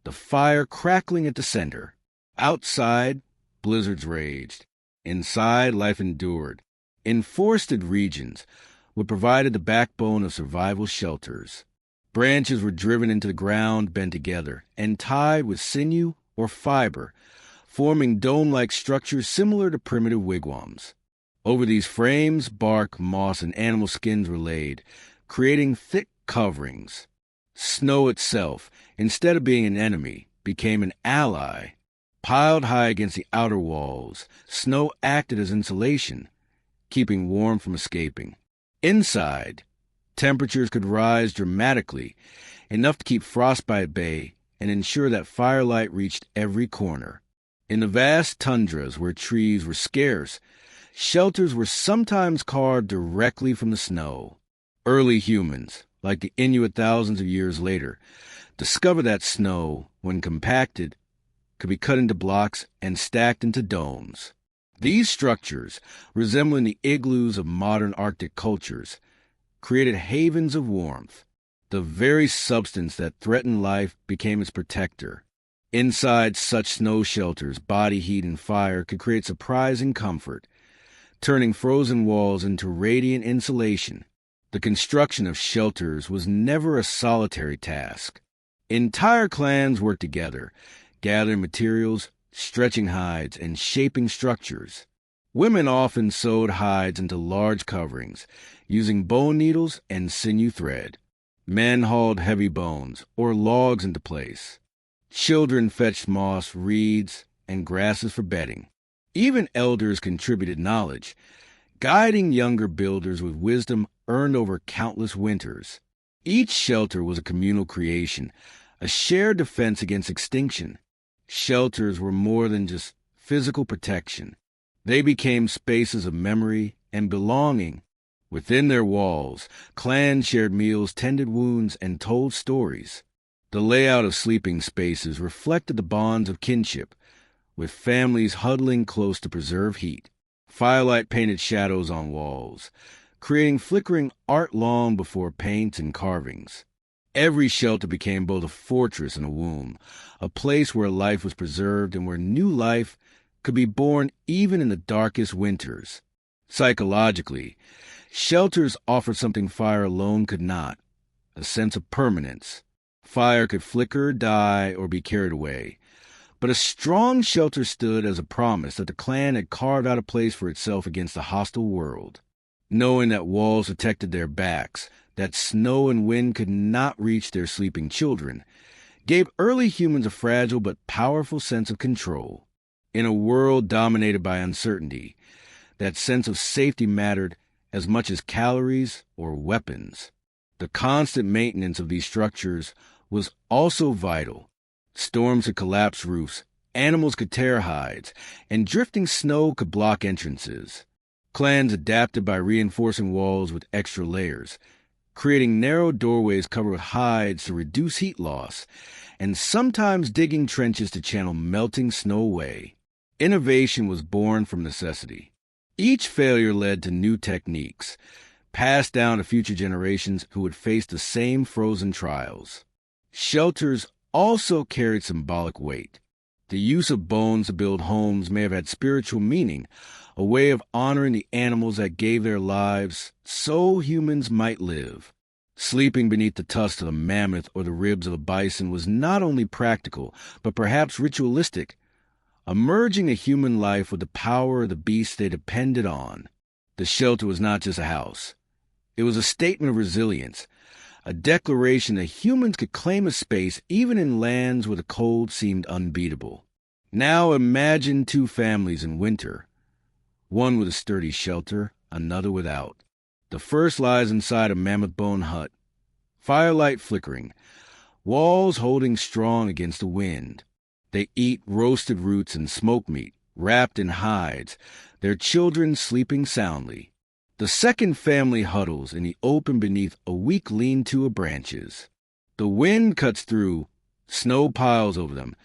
the fire crackling at the center. Outside, blizzards raged. Inside, life endured. In forested regions, what provided the backbone of survival shelters. Branches were driven into the ground, bent together, and tied with sinew or fiber, forming dome-like structures similar to primitive wigwams. Over these frames, bark, moss, and animal skins were laid, creating thick coverings. Snow itself, instead of being an enemy, became an ally. Piled high against the outer walls, snow acted as insulation, keeping warm from escaping. Inside, temperatures could rise dramatically, enough to keep frostbite at bay and ensure that firelight reached every corner. In the vast tundras where trees were scarce, shelters were sometimes carved directly from the snow. Early humans, like the Inuit thousands of years later, discovered that snow, when compacted, could be cut into blocks and stacked into domes. These structures, resembling the igloos of modern Arctic cultures, created havens of warmth. The very substance that threatened life became its protector. Inside such snow shelters, body heat and fire could create surprising comfort, turning frozen walls into radiant insulation. The construction of shelters was never a solitary task. Entire clans worked together, gathering materials, stretching hides, and shaping structures. Women often sewed hides into large coverings, using bone needles and sinew thread. Men hauled heavy bones or logs into place. Children fetched moss, reeds, and grasses for bedding. Even elders contributed knowledge, guiding younger builders with wisdom earned over countless winters. Each shelter was a communal creation, a shared defense against extinction. Shelters were more than just physical protection. They became spaces of memory and belonging. Within their walls, clans shared meals, tended wounds, and told stories. The layout of sleeping spaces reflected the bonds of kinship, with families huddling close to preserve heat. Firelight painted shadows on walls, creating flickering art long before paint and carvings. Every shelter became both a fortress and a womb, a place where life was preserved and where new life could be born even in the darkest winters. Psychologically, shelters offered something fire alone could not, a sense of permanence. Fire could flicker, die, or be carried away. But a strong shelter stood as a promise that the clan had carved out a place for itself against the hostile world. Knowing that walls protected their backs, that snow and wind could not reach their sleeping children, gave early humans a fragile but powerful sense of control. In a world dominated by uncertainty, that sense of safety mattered as much as calories or weapons. The constant maintenance of these structures was also vital. Storms could collapse roofs, animals could tear hides, and drifting snow could block entrances. Clans adapted by reinforcing walls with extra layers, creating narrow doorways covered with hides to reduce heat loss, and sometimes digging trenches to channel melting snow away. Innovation was born from necessity. Each failure led to new techniques, passed down to future generations who would face the same frozen trials. Shelters also carried symbolic weight. The use of bones to build homes may have had spiritual meaning, a way of honoring the animals that gave their lives so humans might live. Sleeping beneath the tusks of the mammoth or the ribs of the bison was not only practical, but perhaps ritualistic, merging a human life with the power of the beasts they depended on. The shelter was not just a house. It was a statement of resilience, a declaration that humans could claim a space even in lands where the cold seemed unbeatable. Now imagine two families in winter, one with a sturdy shelter, another without. The first lies inside a mammoth bone hut, firelight flickering, walls holding strong against the wind. They eat roasted roots and smoked meat, wrapped in hides, their children sleeping soundly. The second family huddles in the open beneath a weak lean-to of branches. The wind cuts through, snow piles over them,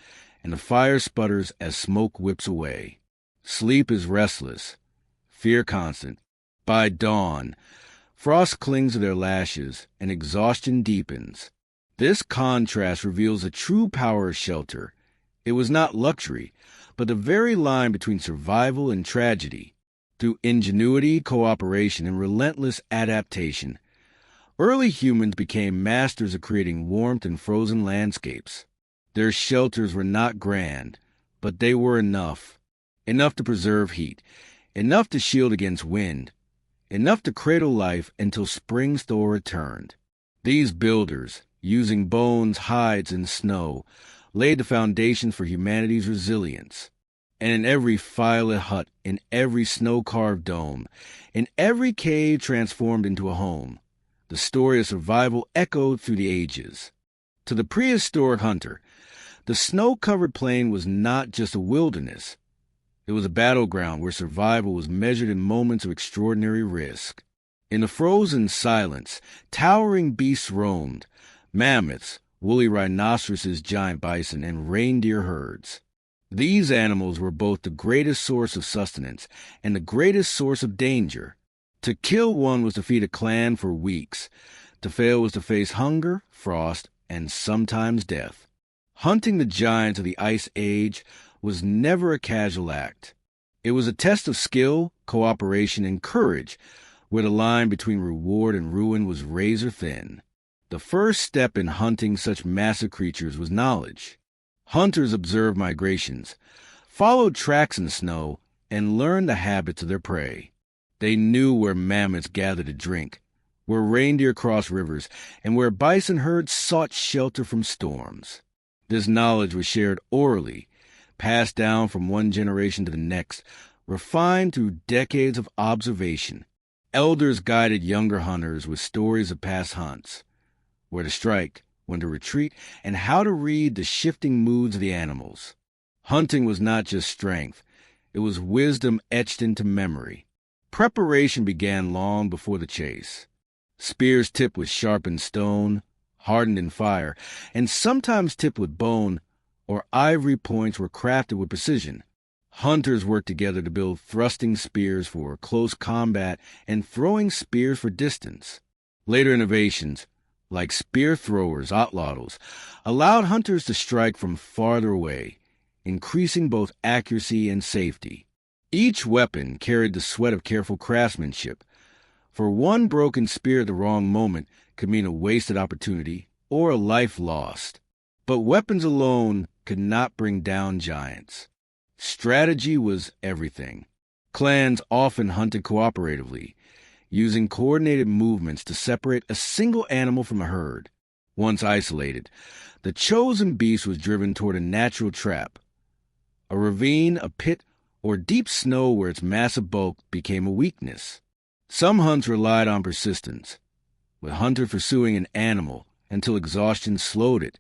and the fire sputters as smoke whips away. Sleep is restless, fear constant. By dawn, frost clings to their lashes, and exhaustion deepens. This contrast reveals the true power of shelter. It was not luxury, but the very line between survival and tragedy. Through ingenuity, cooperation, and relentless adaptation, early humans became masters of creating warmth in frozen landscapes. Their shelters were not grand, but they were enough. Enough to preserve heat, enough to shield against wind, enough to cradle life until spring's thaw returned. These builders, using bones, hides, and snow, laid the foundation for humanity's resilience. And in every firelit hut, in every snow-carved dome, in every cave transformed into a home, the story of survival echoed through the ages. To the prehistoric hunter, the snow-covered plain was not just a wilderness. It was a battleground where survival was measured in moments of extraordinary risk. In the frozen silence, towering beasts roamed, mammoths, woolly rhinoceroses, giant bison, and reindeer herds. These animals were both the greatest source of sustenance and the greatest source of danger. To kill one was to feed a clan for weeks. To fail was to face hunger, frost, and sometimes death. Hunting the giants of the Ice Age was never a casual act. It was a test of skill, cooperation, and courage, where the line between reward and ruin was razor thin. The first step in hunting such massive creatures was knowledge. Hunters observed migrations, followed tracks in the snow, and learned the habits of their prey. They knew where mammoths gathered to drink, where reindeer crossed rivers, and where bison herds sought shelter from storms. This knowledge was shared orally, passed down from one generation to the next, refined through decades of observation. Elders guided younger hunters with stories of past hunts, where to strike, when to retreat, and how to read the shifting moods of the animals. Hunting was not just strength. It was wisdom etched into memory. Preparation began long before the chase. Spears tipped with sharpened stone, hardened in fire, and sometimes tipped with bone or ivory points were crafted with precision. Hunters worked together to build thrusting spears for close combat and throwing spears for distance. Later innovations, like spear throwers, atlatls, allowed hunters to strike from farther away, increasing both accuracy and safety. Each weapon carried the sweat of careful craftsmanship, for one broken spear at the wrong moment could mean a wasted opportunity or a life lost. But weapons alone could not bring down giants. Strategy was everything. Clans often hunted cooperatively, using coordinated movements to separate a single animal from a herd. Once isolated, the chosen beast was driven toward a natural trap, a ravine, a pit, or deep snow where its massive bulk became a weakness. Some hunts relied on persistence, with hunters pursuing an animal until exhaustion slowed it,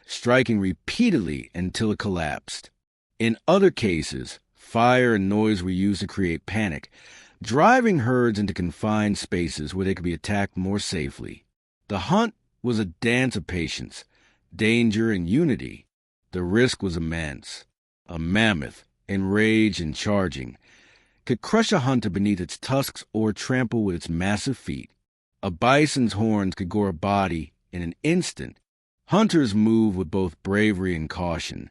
striking repeatedly until it collapsed. In other cases, fire and noise were used to create panic, driving herds into confined spaces where they could be attacked more safely. The hunt was a dance of patience, danger, and unity. The risk was immense. A mammoth, enraged and charging, could crush a hunter beneath its tusks or trample with its massive feet. A bison's horns could gore a body in an instant. Hunters moved with both bravery and caution,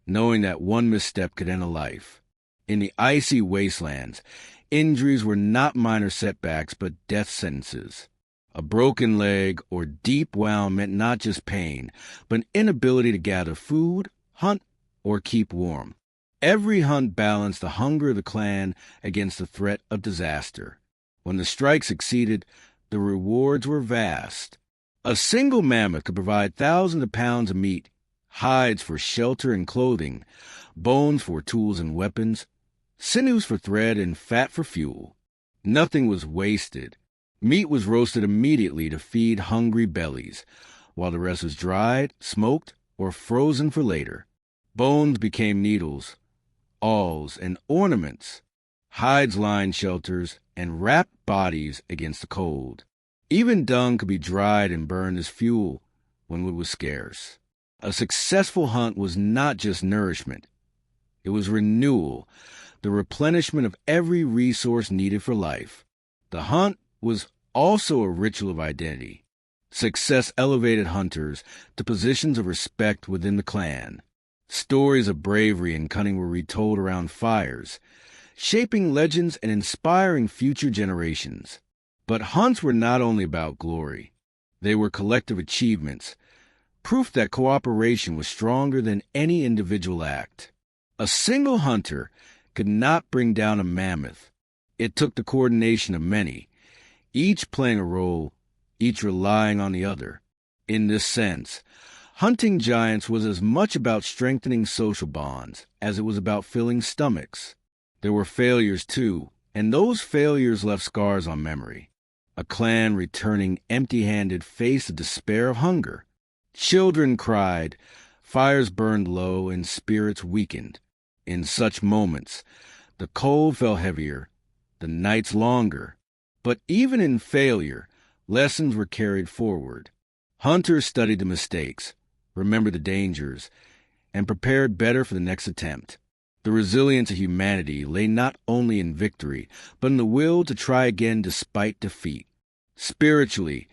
knowing that one misstep could end a life. In the icy wastelands, injuries were not minor setbacks but death sentences. A broken leg or deep wound meant not just pain, but an inability to gather food, hunt, or keep warm. Every hunt balanced the hunger of the clan against the threat of disaster. When the strike succeeded, the rewards were vast. A single mammoth could provide thousands of pounds of meat, hides for shelter and clothing, bones for tools and weapons, sinews for thread, and fat for fuel. Nothing was wasted. Meat was roasted immediately to feed hungry bellies, while the rest was dried, smoked, or frozen for later. Bones became needles, awls, and ornaments. Hides lined shelters and wrapped bodies against the cold. Even dung could be dried and burned as fuel when wood was scarce. A successful hunt was not just nourishment. It was renewal, the replenishment of every resource needed for life. The hunt was also a ritual of identity. Success elevated hunters to positions of respect within the clan. Stories of bravery and cunning were retold around fires, shaping legends and inspiring future generations. But hunts were not only about glory. They were collective achievements, proof that cooperation was stronger than any individual act. A single hunter could not bring down a mammoth. It took the coordination of many, each playing a role, each relying on the other. In this sense, hunting giants was as much about strengthening social bonds as it was about filling stomachs. There were failures, too, and those failures left scars on memory. A clan returning empty-handed faced the despair of hunger. Children cried, fires burned low, and spirits weakened. In such moments, the cold fell heavier, the nights longer. But even in failure, lessons were carried forward. Hunters studied the mistakes, remembered the dangers, and prepared better for the next attempt. The resilience of humanity lay not only in victory, but in the will to try again despite defeat. Spiritually,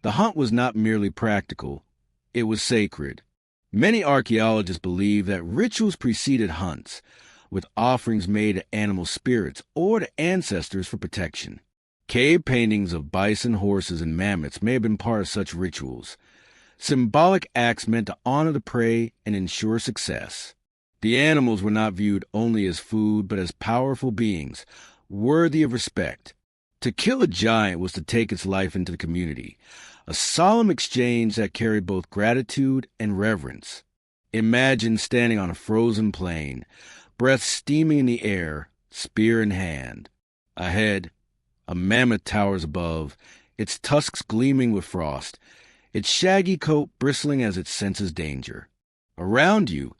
the hunt was not merely practical. It was sacred. Many archaeologists believe that rituals preceded hunts, with offerings made to animal spirits or to ancestors for protection. Cave paintings of bison, horses, and mammoths may have been part of such rituals, symbolic acts meant to honor the prey and ensure success. The animals were not viewed only as food, but as powerful beings, worthy of respect. To kill a giant was to take its life into the community, a solemn exchange that carried both gratitude and reverence. Imagine standing on a frozen plain, breath steaming in the air, spear in hand. Ahead, a mammoth towers above, its tusks gleaming with frost, its shaggy coat bristling as it senses danger. Around you,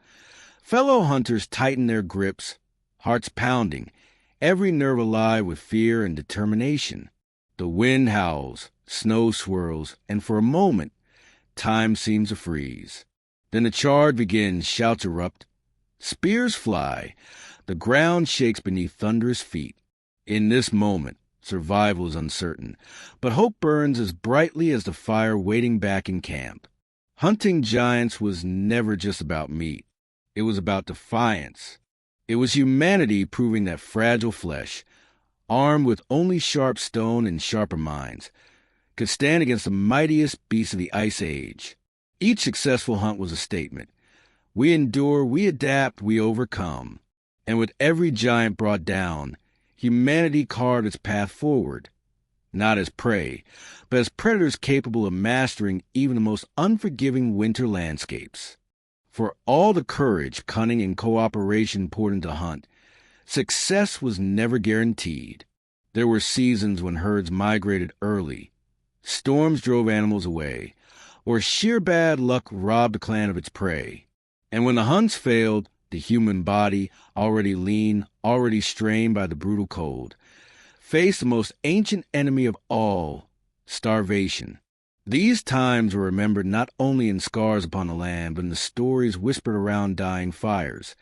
fellow hunters tighten their grips, hearts pounding, every nerve alive with fear and determination. The wind howls, snow swirls, and for a moment, time seems to freeze. Then the charge begins, shouts erupt, spears fly, the ground shakes beneath thunderous feet. In this moment, survival is uncertain, but hope burns as brightly as the fire waiting back in camp. Hunting giants was never just about meat. It was about defiance. It was humanity proving that fragile flesh, armed with only sharp stone and sharper minds, could stand against the mightiest beasts of the Ice Age. Each successful hunt was a statement. We endure, we adapt, we overcome. And with every giant brought down, humanity carved its path forward, not as prey, but as predators capable of mastering even the most unforgiving winter landscapes. For all the courage, cunning, and cooperation poured into the hunt, success was never guaranteed. There were seasons when herds migrated early, storms drove animals away, or sheer bad luck robbed the clan of its prey. And when the hunts failed, the human body, already lean, already strained by the brutal cold, faced the most ancient enemy of all, starvation. These times were remembered not only in scars upon the land, but in the stories whispered around dying fires,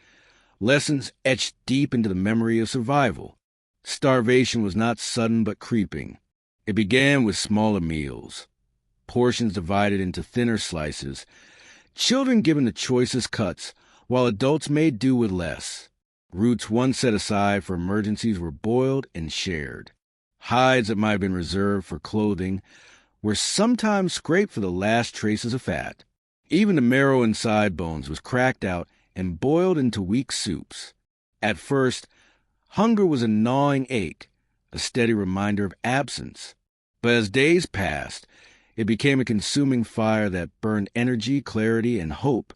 lessons etched deep into the memory of survival. Starvation was not sudden but creeping. It began with smaller meals, portions divided into thinner slices, children given the choicest cuts, while adults made do with less. Roots once set aside for emergencies were boiled and shared. Hides that might have been reserved for clothing were sometimes scraped for the last traces of fat. Even the marrow and side bones was cracked out and boiled into weak soups. At first, hunger was a gnawing ache, a steady reminder of absence. But as days passed, It became a consuming fire that burned energy, clarity, and hope.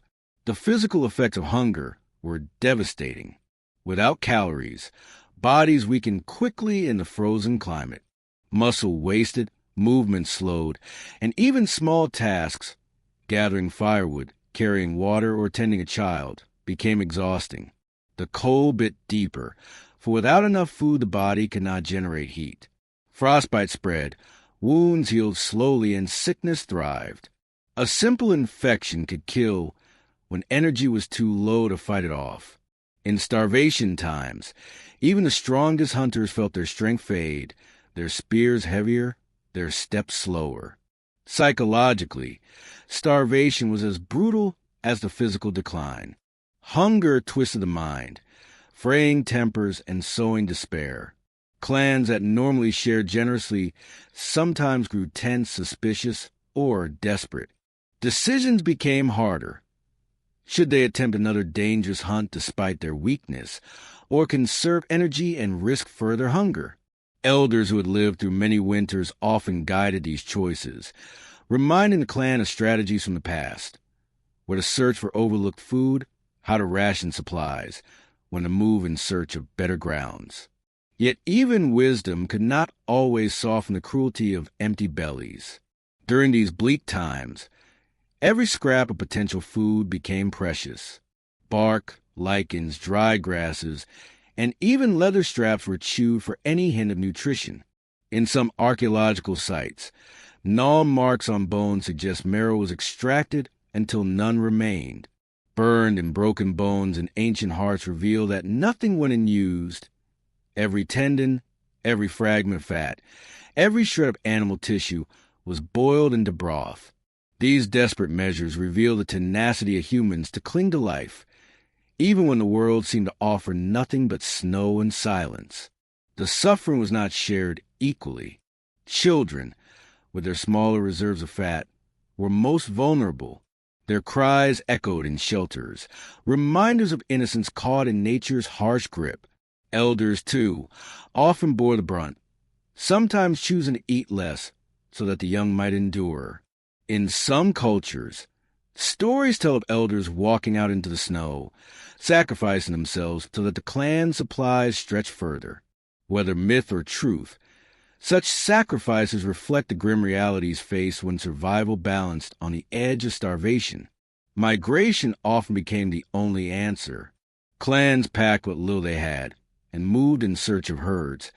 The physical effects of hunger were devastating. Without calories, bodies weakened quickly in the frozen climate. Muscle wasted, movement slowed, and even small tasks, gathering firewood, carrying water, or tending a child, became exhausting. The cold bit deeper, for without enough food the body could not generate heat. Frostbite spread, wounds healed slowly, and sickness thrived. A simple infection could kill when energy was too low to fight it off. In starvation times, even the strongest hunters felt their strength fade, their spears heavier, their steps slower. Psychologically, starvation was as brutal as the physical decline. Hunger twisted the mind, fraying tempers and sowing despair. Clans that normally shared generously sometimes grew tense, suspicious, or desperate. Decisions became harder. Should they attempt another dangerous hunt despite their weakness, or conserve energy and risk further hunger? Elders who had lived through many winters often guided these choices, reminding the clan of strategies from the past, where to search for overlooked food, how to ration supplies, when to move in search of better grounds. Yet even wisdom could not always soften the cruelty of empty bellies. During these bleak times, every scrap of potential food became precious. Bark, lichens, dry grasses, and even leather straps were chewed for any hint of nutrition. In some archaeological sites, gnaw marks on bones suggest marrow was extracted until none remained. Burned and broken bones and ancient hearts reveal that nothing went unused. Every tendon, every fragment of fat, every shred of animal tissue was boiled into broth. These desperate measures reveal the tenacity of humans to cling to life, even when the world seemed to offer nothing but snow and silence. The suffering was not shared equally. Children, with their smaller reserves of fat, were most vulnerable. Their cries echoed in shelters, reminders of innocence caught in nature's harsh grip. Elders, too, often bore the brunt, sometimes choosing to eat less so that the young might endure. In some cultures, stories tell of elders walking out into the snow, sacrificing themselves so that the clan's supplies stretched further. Whether myth or truth, such sacrifices reflect the grim realities faced when survival balanced on the edge of starvation. Migration often became the only answer. Clans packed what little they had and moved in search of herds,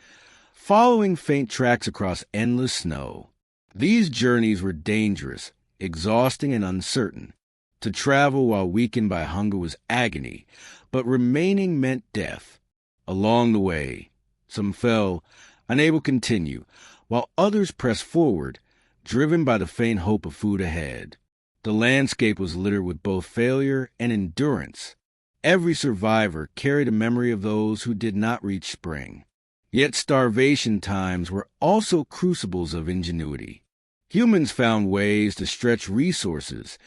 following faint tracks across endless snow. These journeys were dangerous, exhausting, and uncertain. To travel while weakened by hunger was agony, but remaining meant death. Along the way, some fell, unable to continue, while others pressed forward, driven by the faint hope of food ahead. The landscape was littered with both failure and endurance. Every survivor carried a memory of those who did not reach spring. Yet starvation times were also crucibles of ingenuity. Humans found ways to stretch resources,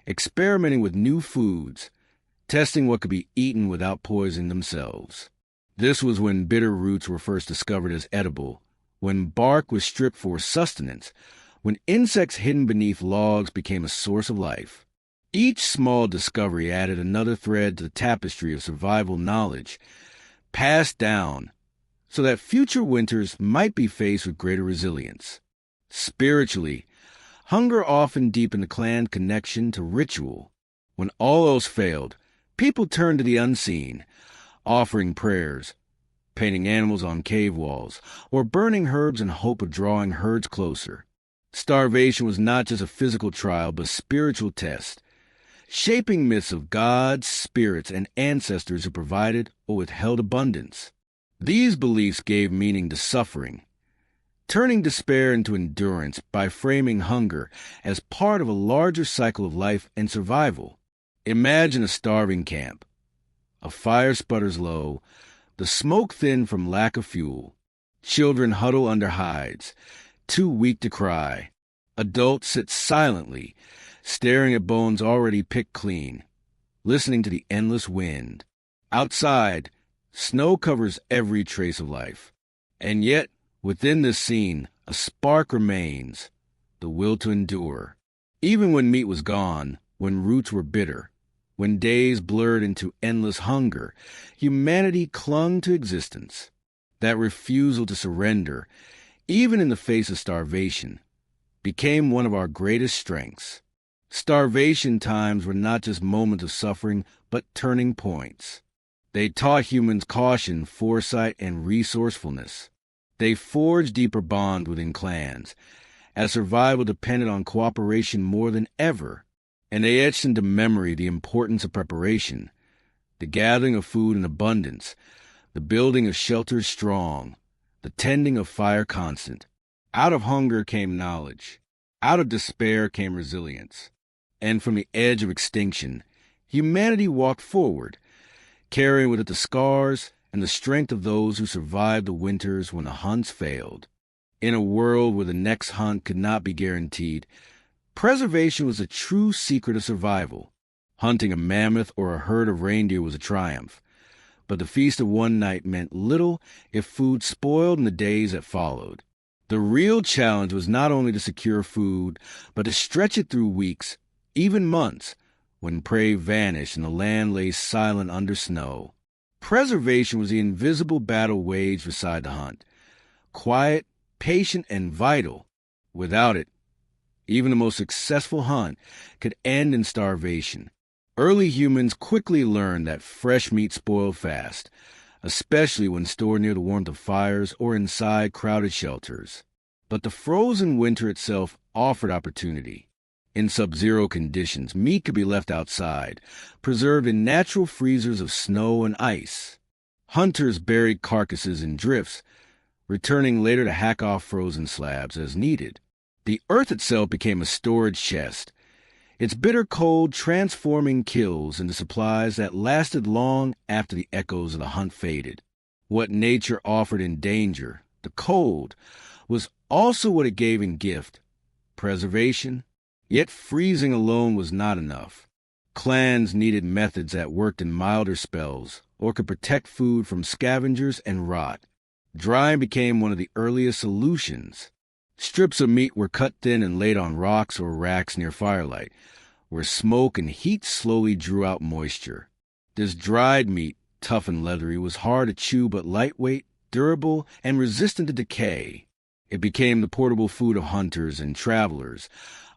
experimenting with new foods, testing what could be eaten without poisoning themselves. This was when bitter roots were first discovered as edible, when bark was stripped for sustenance, when insects hidden beneath logs became a source of life. Each small discovery added another thread to the tapestry of survival knowledge, passed down so that future winters might be faced with greater resilience. Spiritually, hunger often deepened the clan connection to ritual. When all else failed, people turned to the unseen, offering prayers, painting animals on cave walls, or burning herbs in hope of drawing herds closer. Starvation was not just a physical trial, but a spiritual test, shaping myths of gods, spirits, and ancestors who provided or withheld abundance. These beliefs gave meaning to suffering, turning despair into endurance by framing hunger as part of a larger cycle of life and survival. Imagine a starving camp. A fire sputters low, the smoke thin from lack of fuel. Children huddle under hides, too weak to cry. Adults sit silently, staring at bones already picked clean, listening to the endless wind. Outside, snow covers every trace of life. And yet, within this scene, a spark remains, the will to endure. Even when meat was gone, when roots were bitter, when days blurred into endless hunger, humanity clung to existence. That refusal to surrender, even in the face of starvation, became one of our greatest strengths. Starvation times were not just moments of suffering, but turning points. They taught humans caution, foresight, and resourcefulness. They forged deeper bonds within clans, as survival depended on cooperation more than ever, and they etched into memory the importance of preparation, the gathering of food in abundance, the building of shelters strong, the tending of fire constant. Out of hunger came knowledge. Out of despair came resilience. And from the edge of extinction, humanity walked forward, carrying with it the scars and the strength of those who survived the winters when the hunts failed. In a world where the next hunt could not be guaranteed, preservation was a true secret of survival. Hunting a mammoth or a herd of reindeer was a triumph, but the feast of one night meant little if food spoiled in the days that followed. The real challenge was not only to secure food, but to stretch it through weeks, even months, when prey vanished and the land lay silent under snow. Preservation was the invisible battle waged beside the hunt, quiet, patient, and vital. Without it, even the most successful hunt could end in starvation. Early humans quickly learned that fresh meat spoiled fast, especially when stored near the warmth of fires or inside crowded shelters. But the frozen winter itself offered opportunity. In sub-zero conditions, meat could be left outside, preserved in natural freezers of snow and ice. Hunters buried carcasses in drifts, returning later to hack off frozen slabs as needed. The earth itself became a storage chest, its bitter cold transforming kills into supplies that lasted long after the echoes of the hunt faded. What nature offered in danger, the cold, was also what it gave in gift, preservation. Yet freezing alone was not enough. Clans needed methods that worked in milder spells or could protect food from scavengers and rot. Drying became one of the earliest solutions. Strips of meat were cut thin and laid on rocks or racks near firelight, where smoke and heat slowly drew out moisture. This dried meat, tough and leathery, was hard to chew but lightweight, durable, and resistant to decay. It became the portable food of hunters and travelers,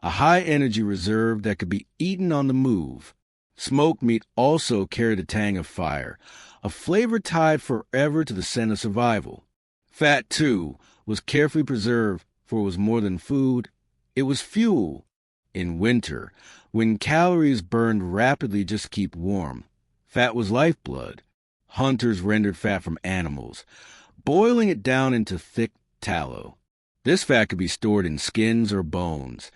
a high-energy reserve that could be eaten on the move. Smoked meat also carried a tang of fire, a flavor tied forever to the scent of survival. Fat, too, was carefully preserved, for it was more than food. It was fuel. In winter, when calories burned rapidly just to keep warm, fat was lifeblood. Hunters rendered fat from animals, boiling it down into thick tallow. This fat could be stored in skins or bones,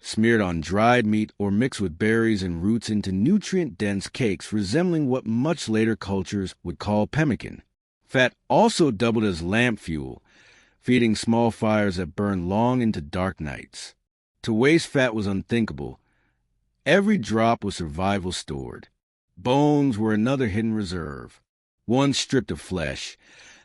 smeared on dried meat or mixed with berries and roots into nutrient-dense cakes resembling what much later cultures would call pemmican. Fat also doubled as lamp fuel, feeding small fires that burned long into dark nights. To waste fat was unthinkable. Every drop was survival stored. Bones were another hidden reserve. Once stripped of flesh,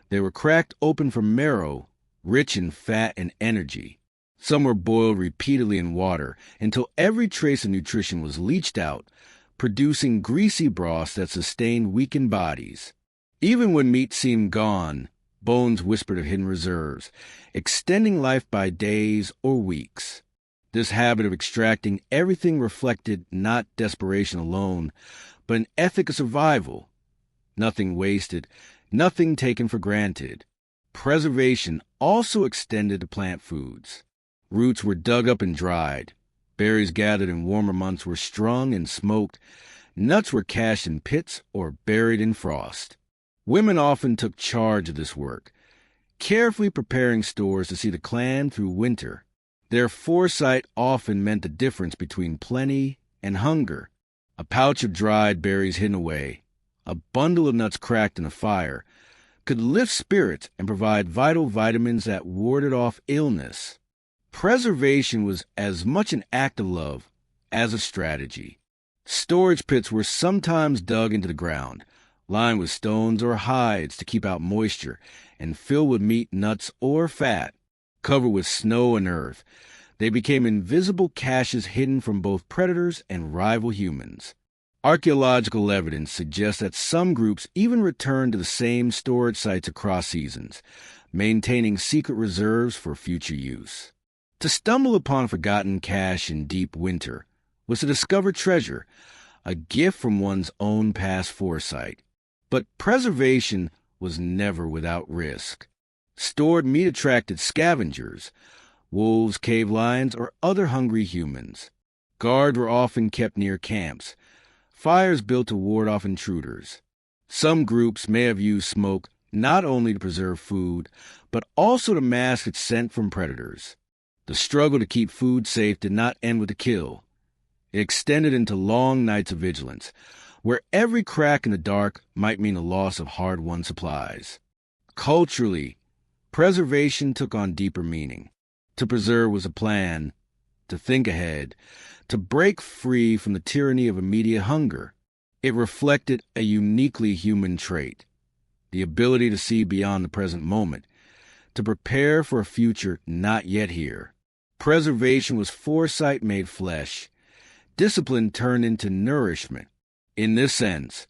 they were cracked open for marrow, rich in fat and energy. Some were boiled repeatedly in water until every trace of nutrition was leached out, producing greasy broths that sustained weakened bodies. Even when meat seemed gone, bones whispered of hidden reserves, extending life by days or weeks. This habit of extracting everything reflected not desperation alone, but an ethic of survival. Nothing wasted, nothing taken for granted. Preservation also extended to plant foods. Roots were dug up and dried. Berries gathered in warmer months were strung and smoked. Nuts were cached in pits or buried in frost. Women often took charge of this work, carefully preparing stores to see the clan through winter. Their foresight often meant the difference between plenty and hunger. A pouch of dried berries hidden away, a bundle of nuts cracked in a fire, could lift spirits and provide vital vitamins that warded off illness. Preservation was as much an act of love as a strategy. Storage pits were sometimes dug into the ground, lined with stones or hides to keep out moisture, and filled with meat, nuts, or fat. Covered with snow and earth, They became invisible caches hidden from both predators and rival humans. Archaeological evidence suggests that some groups even returned to the same storage sites across seasons, maintaining secret reserves for future use. To stumble upon a forgotten cache in deep winter was to discover treasure, a gift from one's own past foresight. But preservation was never without risk. Stored meat attracted scavengers, wolves, cave lions, or other hungry humans. Guards were often kept near camps, fires built to ward off intruders. Some groups may have used smoke not only to preserve food, but also to mask its scent from predators. The struggle to keep food safe did not end with a kill. It extended into long nights of vigilance, where every crack in the dark might mean the loss of hard-won supplies. Culturally, preservation took on deeper meaning. To preserve was a plan, to think ahead, to break free from the tyranny of immediate hunger. It reflected a uniquely human trait, the ability to see beyond the present moment, to prepare for a future not yet here. Preservation was foresight made flesh, discipline turned into nourishment. In this sense,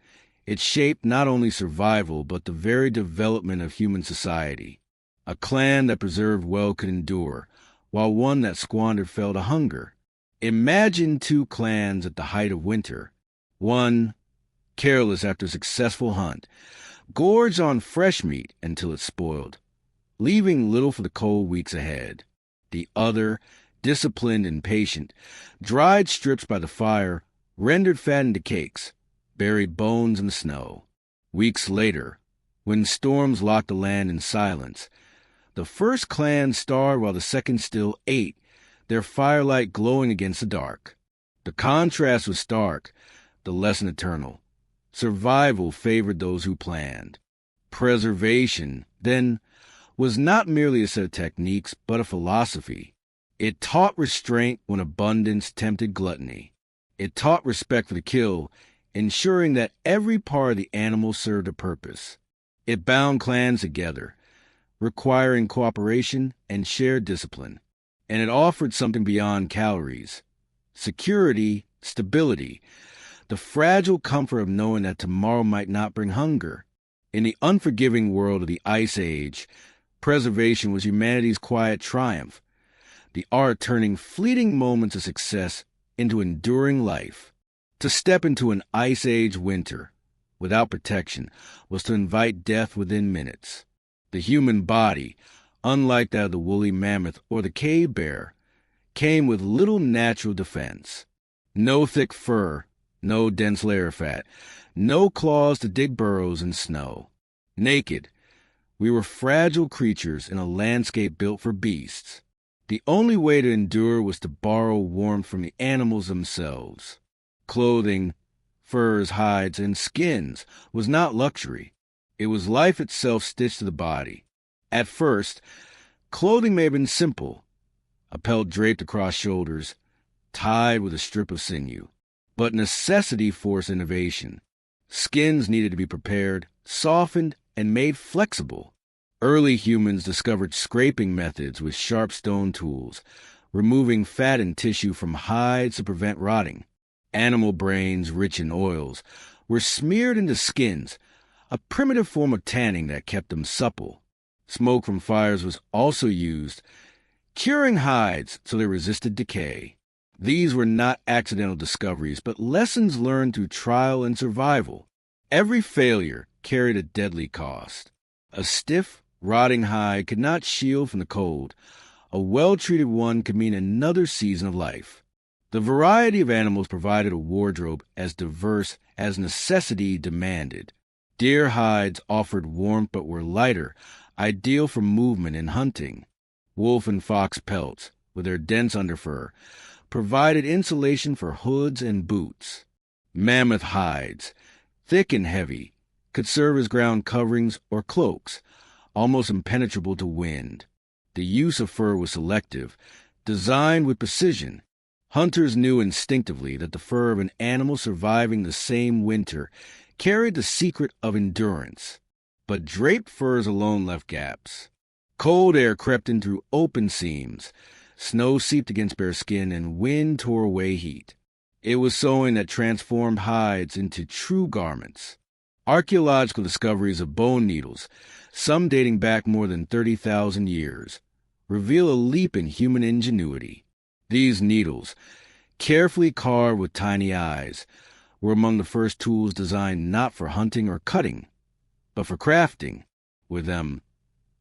it shaped not only survival but the very development of human society. A clan that preserved well could endure, while one that squandered fell to hunger. Imagine two clans at the height of winter. One, careless after a successful hunt, gorged on fresh meat until it spoiled, leaving little for the cold weeks ahead. The other, disciplined and patient, dried strips by the fire, rendered fat into cakes, buried bones in the snow. Weeks later, when storms locked the land in silence, the first clan starved while the second still ate, their firelight glowing against the dark. The contrast was stark, the lesson eternal. Survival favored those who planned. Preservation, then, was not merely a set of techniques, but a philosophy. It taught restraint when abundance tempted gluttony. It taught respect for the kill, ensuring that every part of the animal served a purpose. It bound clans together, requiring cooperation and shared discipline. And it offered something beyond calories: security, stability, the fragile comfort of knowing that tomorrow might not bring hunger. In the unforgiving world of the Ice Age, preservation was humanity's quiet triumph, the art turning fleeting moments of success into enduring life. To step into an Ice Age winter without protection was to invite death within minutes. The human body, unlike that of the woolly mammoth or the cave bear, came with little natural defense. No thick fur, no dense layer of fat, no claws to dig burrows in snow. Naked, we were fragile creatures in a landscape built for beasts. The only way to endure was to borrow warmth from the animals themselves. Clothing, furs, hides, and skins was not luxury. It was life itself stitched to the body. At first, clothing may have been simple, a pelt draped across shoulders, tied with a strip of sinew. But necessity forced innovation. Skins needed to be prepared, softened, and made flexible. Early humans discovered scraping methods with sharp stone tools, removing fat and tissue from hides to prevent rotting. Animal brains, rich in oils, were smeared into skins, a primitive form of tanning that kept them supple. Smoke from fires was also used, curing hides so they resisted decay. These were not accidental discoveries, but lessons learned through trial and survival. Every failure carried a deadly cost. A stiff, rotting hide could not shield from the cold. A well-treated one could mean another season of life. The variety of animals provided a wardrobe as diverse as necessity demanded. Deer hides offered warmth but were lighter, ideal for movement and hunting. Wolf and fox pelts, with their dense underfur, provided insulation for hoods and boots. Mammoth hides, thick and heavy, could serve as ground coverings or cloaks, almost impenetrable to wind. The use of fur was selective, designed with precision. Hunters knew instinctively that the fur of an animal surviving the same winter carried the secret of endurance. But draped furs alone left gaps. Cold air crept in through open seams, Snow seeped against bare skin, and wind tore away heat. It was sewing that transformed hides into true garments. Archaeological discoveries of bone needles, some dating back more than 30,000 years, reveal a leap in human ingenuity. These needles, carefully carved with tiny eyes, were among the first tools designed not for hunting or cutting, but for crafting. With them,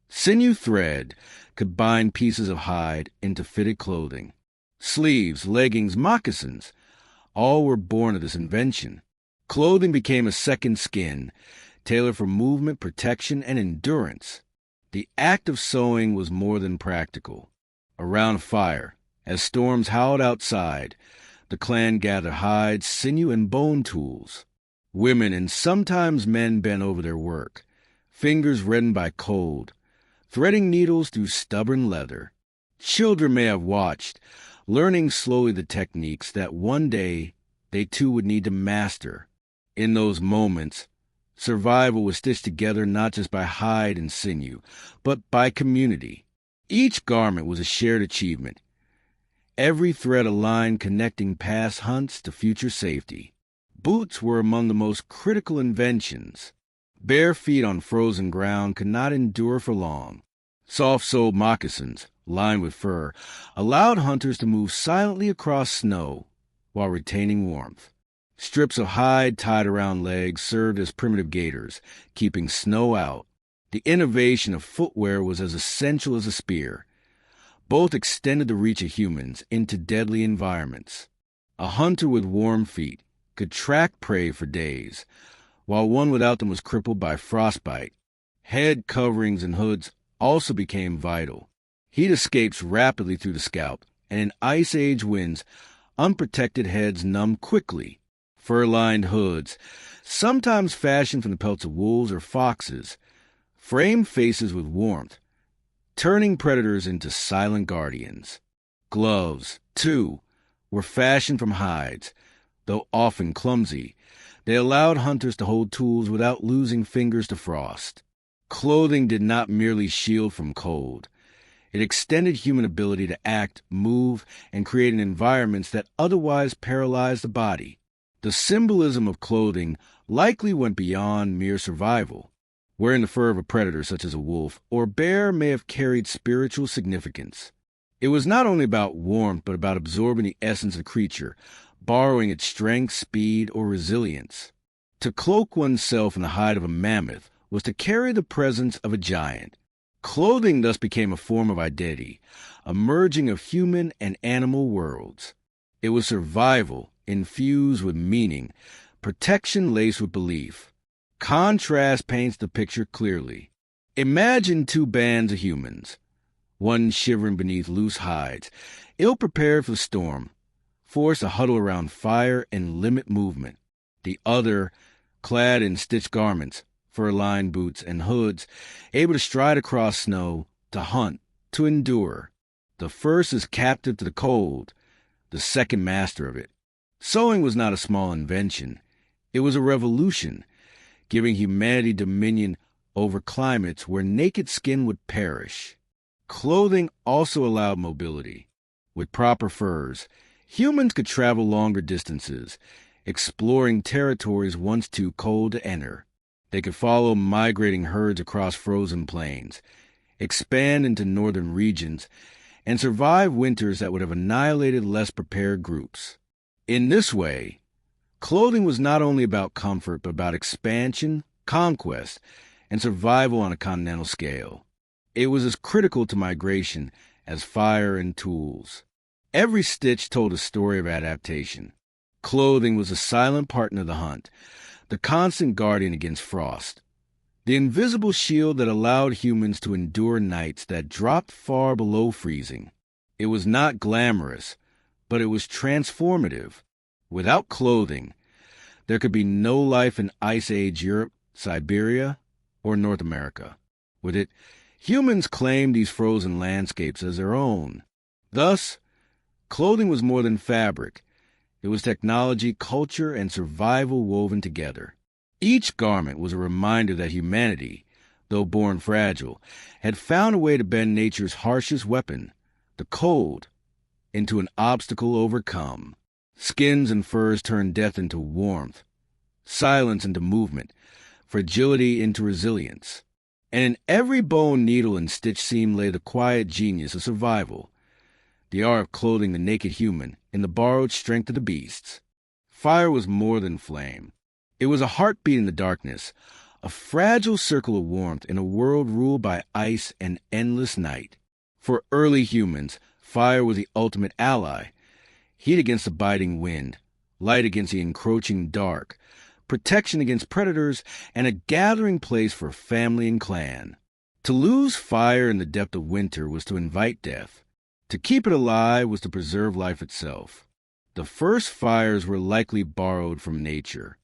sinew thread could bind pieces of hide into fitted clothing. Sleeves, leggings, moccasins, all were born of this invention. Clothing became a second skin, tailored for movement, protection, and endurance. The act of sewing was more than practical. Around a fire, as storms howled outside, the clan gathered hides, sinew, and bone tools. Women and sometimes men bent over their work, fingers reddened by cold, threading needles through stubborn leather. Children may have watched, learning slowly the techniques that one day they too would need to master. In those moments, survival was stitched together not just by hide and sinew, but by community. Each garment was a shared achievement, every thread a line connecting past hunts to future safety. Boots were among the most critical inventions. Bare feet on frozen ground could not endure for long. Soft-soled moccasins, lined with fur, allowed hunters to move silently across snow while retaining warmth. Strips of hide tied around legs served as primitive gaiters, keeping snow out. The innovation of footwear was as essential as a spear. Both extended the reach of humans into deadly environments. A hunter with warm feet could track prey for days, while one without them was crippled by frostbite. Head coverings and hoods also became vital. Heat escapes rapidly through the scalp, and in Ice Age winds, unprotected heads numbed quickly. Fur-lined hoods, sometimes fashioned from the pelts of wolves or foxes, framed faces with warmth, turning predators into silent guardians. Gloves, too, were fashioned from hides. Though often clumsy, they allowed hunters to hold tools without losing fingers to frost. Clothing did not merely shield from cold. It extended human ability to act, move, and create in environments that otherwise paralyzed the body. The symbolism of clothing likely went beyond mere survival. Wearing the fur of a predator such as a wolf or bear may have carried spiritual significance. It was not only about warmth, but about absorbing the essence of the creature, borrowing its strength, speed, or resilience. To cloak oneself in the hide of a mammoth was to carry the presence of a giant. Clothing thus became a form of identity, a merging of human and animal worlds. It was survival infused with meaning, protection laced with belief. Contrast paints the picture clearly. Imagine two bands of humans, one shivering beneath loose hides, ill-prepared for the storm, forced to huddle around fire and limit movement. The other, clad in stitched garments, fur-lined boots and hoods, able to stride across snow, to hunt, to endure. The first is captive to the cold, the second master of it. Sewing was not a small invention. It was a revolution, giving humanity dominion over climates where naked skin would perish. Clothing also allowed mobility. With proper furs, humans could travel longer distances, exploring territories once too cold to enter. They could follow migrating herds across frozen plains, expand into northern regions, and survive winters that would have annihilated less prepared groups. In this way, clothing was not only about comfort, but about expansion, conquest, and survival on a continental scale. It was as critical to migration as fire and tools. Every stitch told a story of adaptation. Clothing was a silent partner of the hunt, the constant guardian against frost, the invisible shield that allowed humans to endure nights that dropped far below freezing. It was not glamorous, but it was transformative. Without clothing, there could be no life in Ice Age Europe, Siberia, or North America. With it, humans claimed these frozen landscapes as their own. Thus, clothing was more than fabric. It was technology, culture, and survival woven together. Each garment was a reminder that humanity, though born fragile, had found a way to bend nature's harshest weapon, the cold, into an obstacle overcome. Skins and furs turned death into warmth, silence into movement, fragility into resilience. And in every bone, needle, and stitch seam lay the quiet genius of survival, the art of clothing the naked human in the borrowed strength of the beasts. Fire was more than flame. It was a heartbeat in the darkness, a fragile circle of warmth in a world ruled by ice and endless night. For early humans, fire was the ultimate ally, heat against the biting wind, light against the encroaching dark, protection against predators, and a gathering place for family and clan. To lose fire in the depth of winter was to invite death. To keep it alive was to preserve life itself. The first fires were likely borrowed from nature.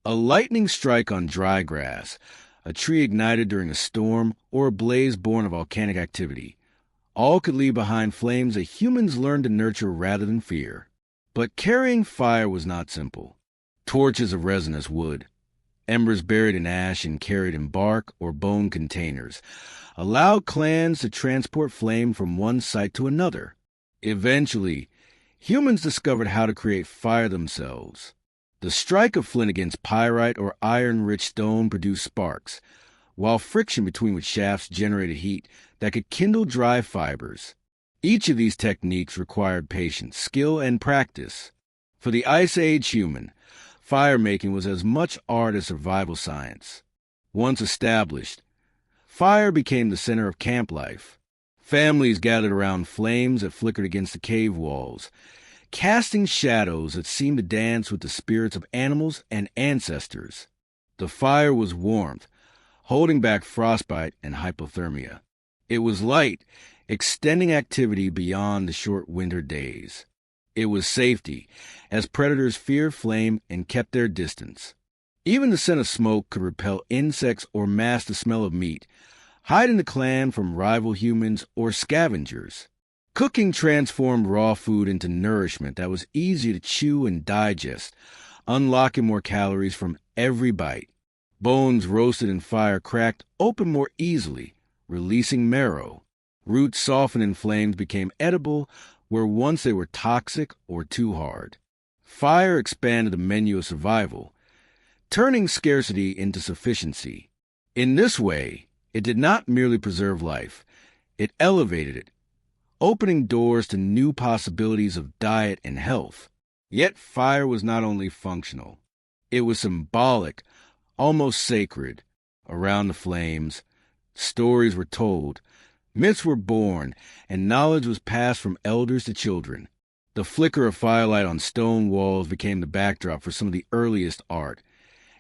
A lightning strike on dry grass, a tree ignited during a storm, or a blaze born of volcanic activity. All could leave behind flames that humans learned to nurture rather than fear. But carrying fire was not simple. Torches of resinous wood, embers buried in ash and carried in bark or bone containers, allowed clans to transport flame from one site to another. Eventually, humans discovered how to create fire themselves. The strike of flint against pyrite or iron-rich stone produced sparks, while friction between its shafts generated heat that could kindle dry fibers. Each of these techniques required patience, skill, and practice. For the Ice Age human, fire-making was as much art as survival science. Once established, fire became the center of camp life. Families gathered around flames that flickered against the cave walls, casting shadows that seemed to dance with the spirits of animals and ancestors. The fire was warmth, holding back frostbite and hypothermia. It was light, extending activity beyond the short winter days. It was safety, as predators feared flame and kept their distance. Even the scent of smoke could repel insects or mask the smell of meat, hiding the clan from rival humans or scavengers. Cooking transformed raw food into nourishment that was easy to chew and digest, unlocking more calories from every bite. Bones roasted in fire cracked open more easily, releasing marrow. Roots softened in flames became edible where once they were toxic or too hard. Fire expanded the menu of survival, turning scarcity into sufficiency. In this way, it did not merely preserve life, it elevated it, opening doors to new possibilities of diet and health. Yet fire was not only functional, it was symbolic, almost sacred. Around the flames, stories were told, myths were born, and knowledge was passed from elders to children. The flicker of firelight on stone walls became the backdrop for some of the earliest art,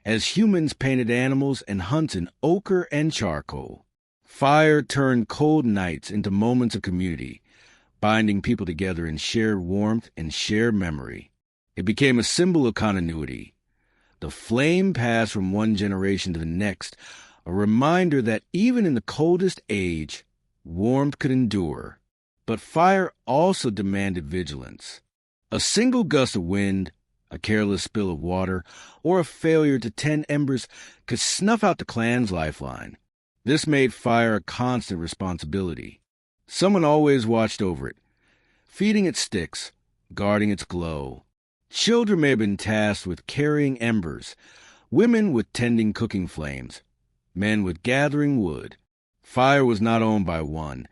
as humans painted animals and hunts in ochre and charcoal. Fire turned cold nights into moments of community, binding people together in shared warmth and shared memory. It became a symbol of continuity. The flame passed from one generation to the next, a reminder that even in the coldest age, warmth could endure. But fire also demanded vigilance. A single gust of wind, a careless spill of water, or a failure to tend embers could snuff out the clan's lifeline. This made fire a constant responsibility. Someone always watched over it, feeding its sticks, guarding its glow. Children may have been tasked with carrying embers, women with tending cooking flames, men with gathering wood. Fire was not owned by one.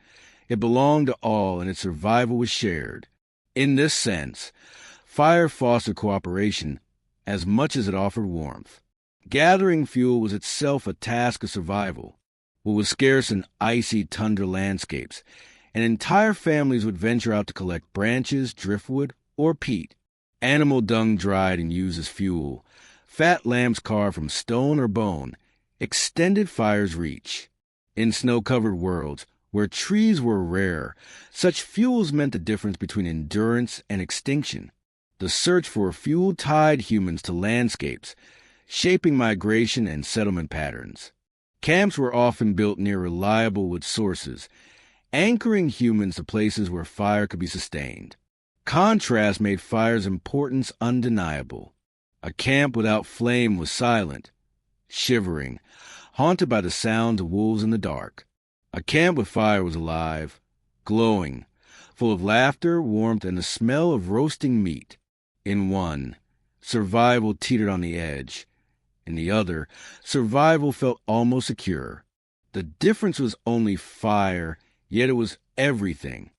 It belonged to all, and its survival was shared. In this sense, fire fostered cooperation as much as it offered warmth. Gathering fuel was itself a task of survival. What was scarce in icy tundra landscapes, and entire families would venture out to collect branches, driftwood, or peat. Animal dung dried and used as fuel, fat lambs carved from stone or bone, extended fire's reach. In snow-covered worlds, where trees were rare, such fuels meant the difference between endurance and extinction. The search for fuel tied humans to landscapes, shaping migration and settlement patterns. Camps were often built near reliable wood sources, anchoring humans to places where fire could be sustained. Contrast made fire's importance undeniable. A camp without flame was silent, shivering, haunted by the sounds of wolves in the dark. A camp with fire was alive, glowing, full of laughter, warmth, and the smell of roasting meat. In one, survival teetered on the edge. In the other, survival felt almost secure. The difference was only fire, yet it was everything.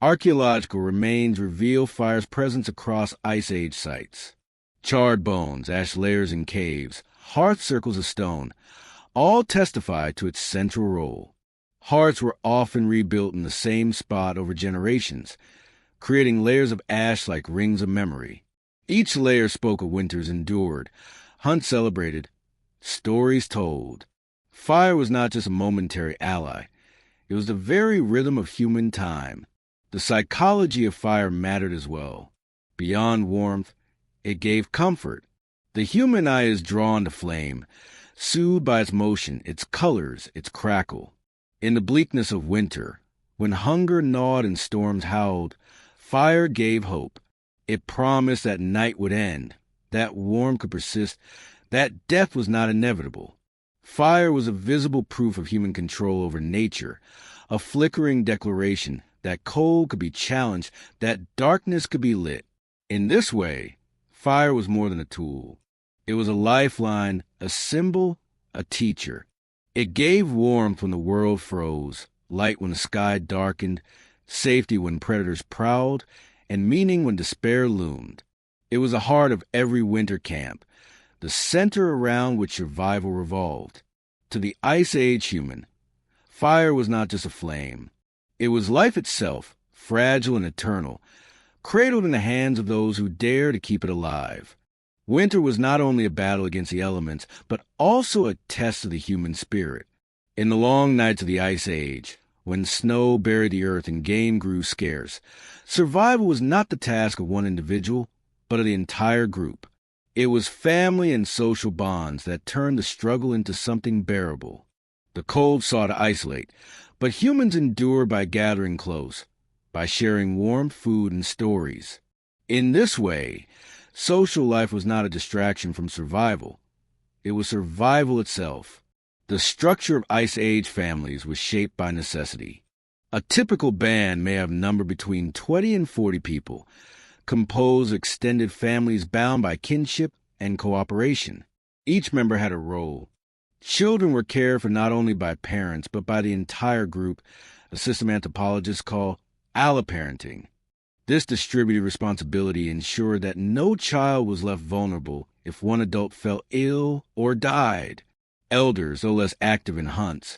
Archaeological remains reveal fire's presence across Ice Age sites. Charred bones, ash layers in caves, hearth circles of stone, all testify to its central role. Hearths were often rebuilt in the same spot over generations, creating layers of ash like rings of memory. Each layer spoke of winters endured, hunts celebrated, stories told. Fire was not just a momentary ally. It was the very rhythm of human time. The psychology of fire mattered as well. Beyond warmth, it gave comfort. The human eye is drawn to flame, soothed by its motion, its colors, its crackle. In the bleakness of winter, when hunger gnawed and storms howled, fire gave hope. It promised that night would end, that warmth could persist, that death was not inevitable. Fire was a visible proof of human control over nature, a flickering declaration that cold could be challenged, that darkness could be lit. In this way, fire was more than a tool. It was a lifeline, a symbol, a teacher. It gave warmth when the world froze, light when the sky darkened, safety when predators prowled, and meaning when despair loomed. It was the heart of every winter camp, the center around which survival revolved. To the Ice Age human, fire was not just a flame. It was life itself, fragile and eternal, cradled in the hands of those who dare to keep it alive. Winter was not only a battle against the elements, but also a test of the human spirit. In the long nights of the Ice Age, when snow buried the earth and game grew scarce, survival was not the task of one individual, but of the entire group. It was family and social bonds that turned the struggle into something bearable. The cold sought to isolate, but humans endured by gathering close, by sharing warmth, food, and stories. In this way, social life was not a distraction from survival. It was survival itself. The structure of Ice Age families was shaped by necessity. A typical band may have numbered between 20 and 40 people, composed of extended families bound by kinship and cooperation. Each member had a role. Children were cared for not only by parents, but by the entire group, a system anthropologists call alloparenting. This distributed responsibility ensured that no child was left vulnerable if one adult fell ill or died. Elders, though less active in hunts,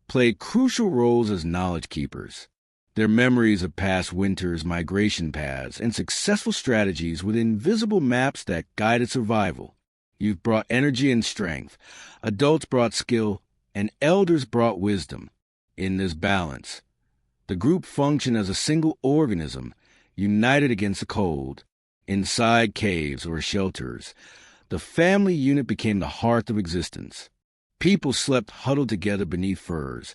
played crucial roles as knowledge keepers. Their memories of past winters, migration paths, and successful strategies were the invisible maps that guided survival. Youth brought energy and strength, adults brought skill, and elders brought wisdom. In this balance, the group functioned as a single organism, united against the cold. Inside caves or shelters, the family unit became the hearth of existence. People slept huddled together beneath furs,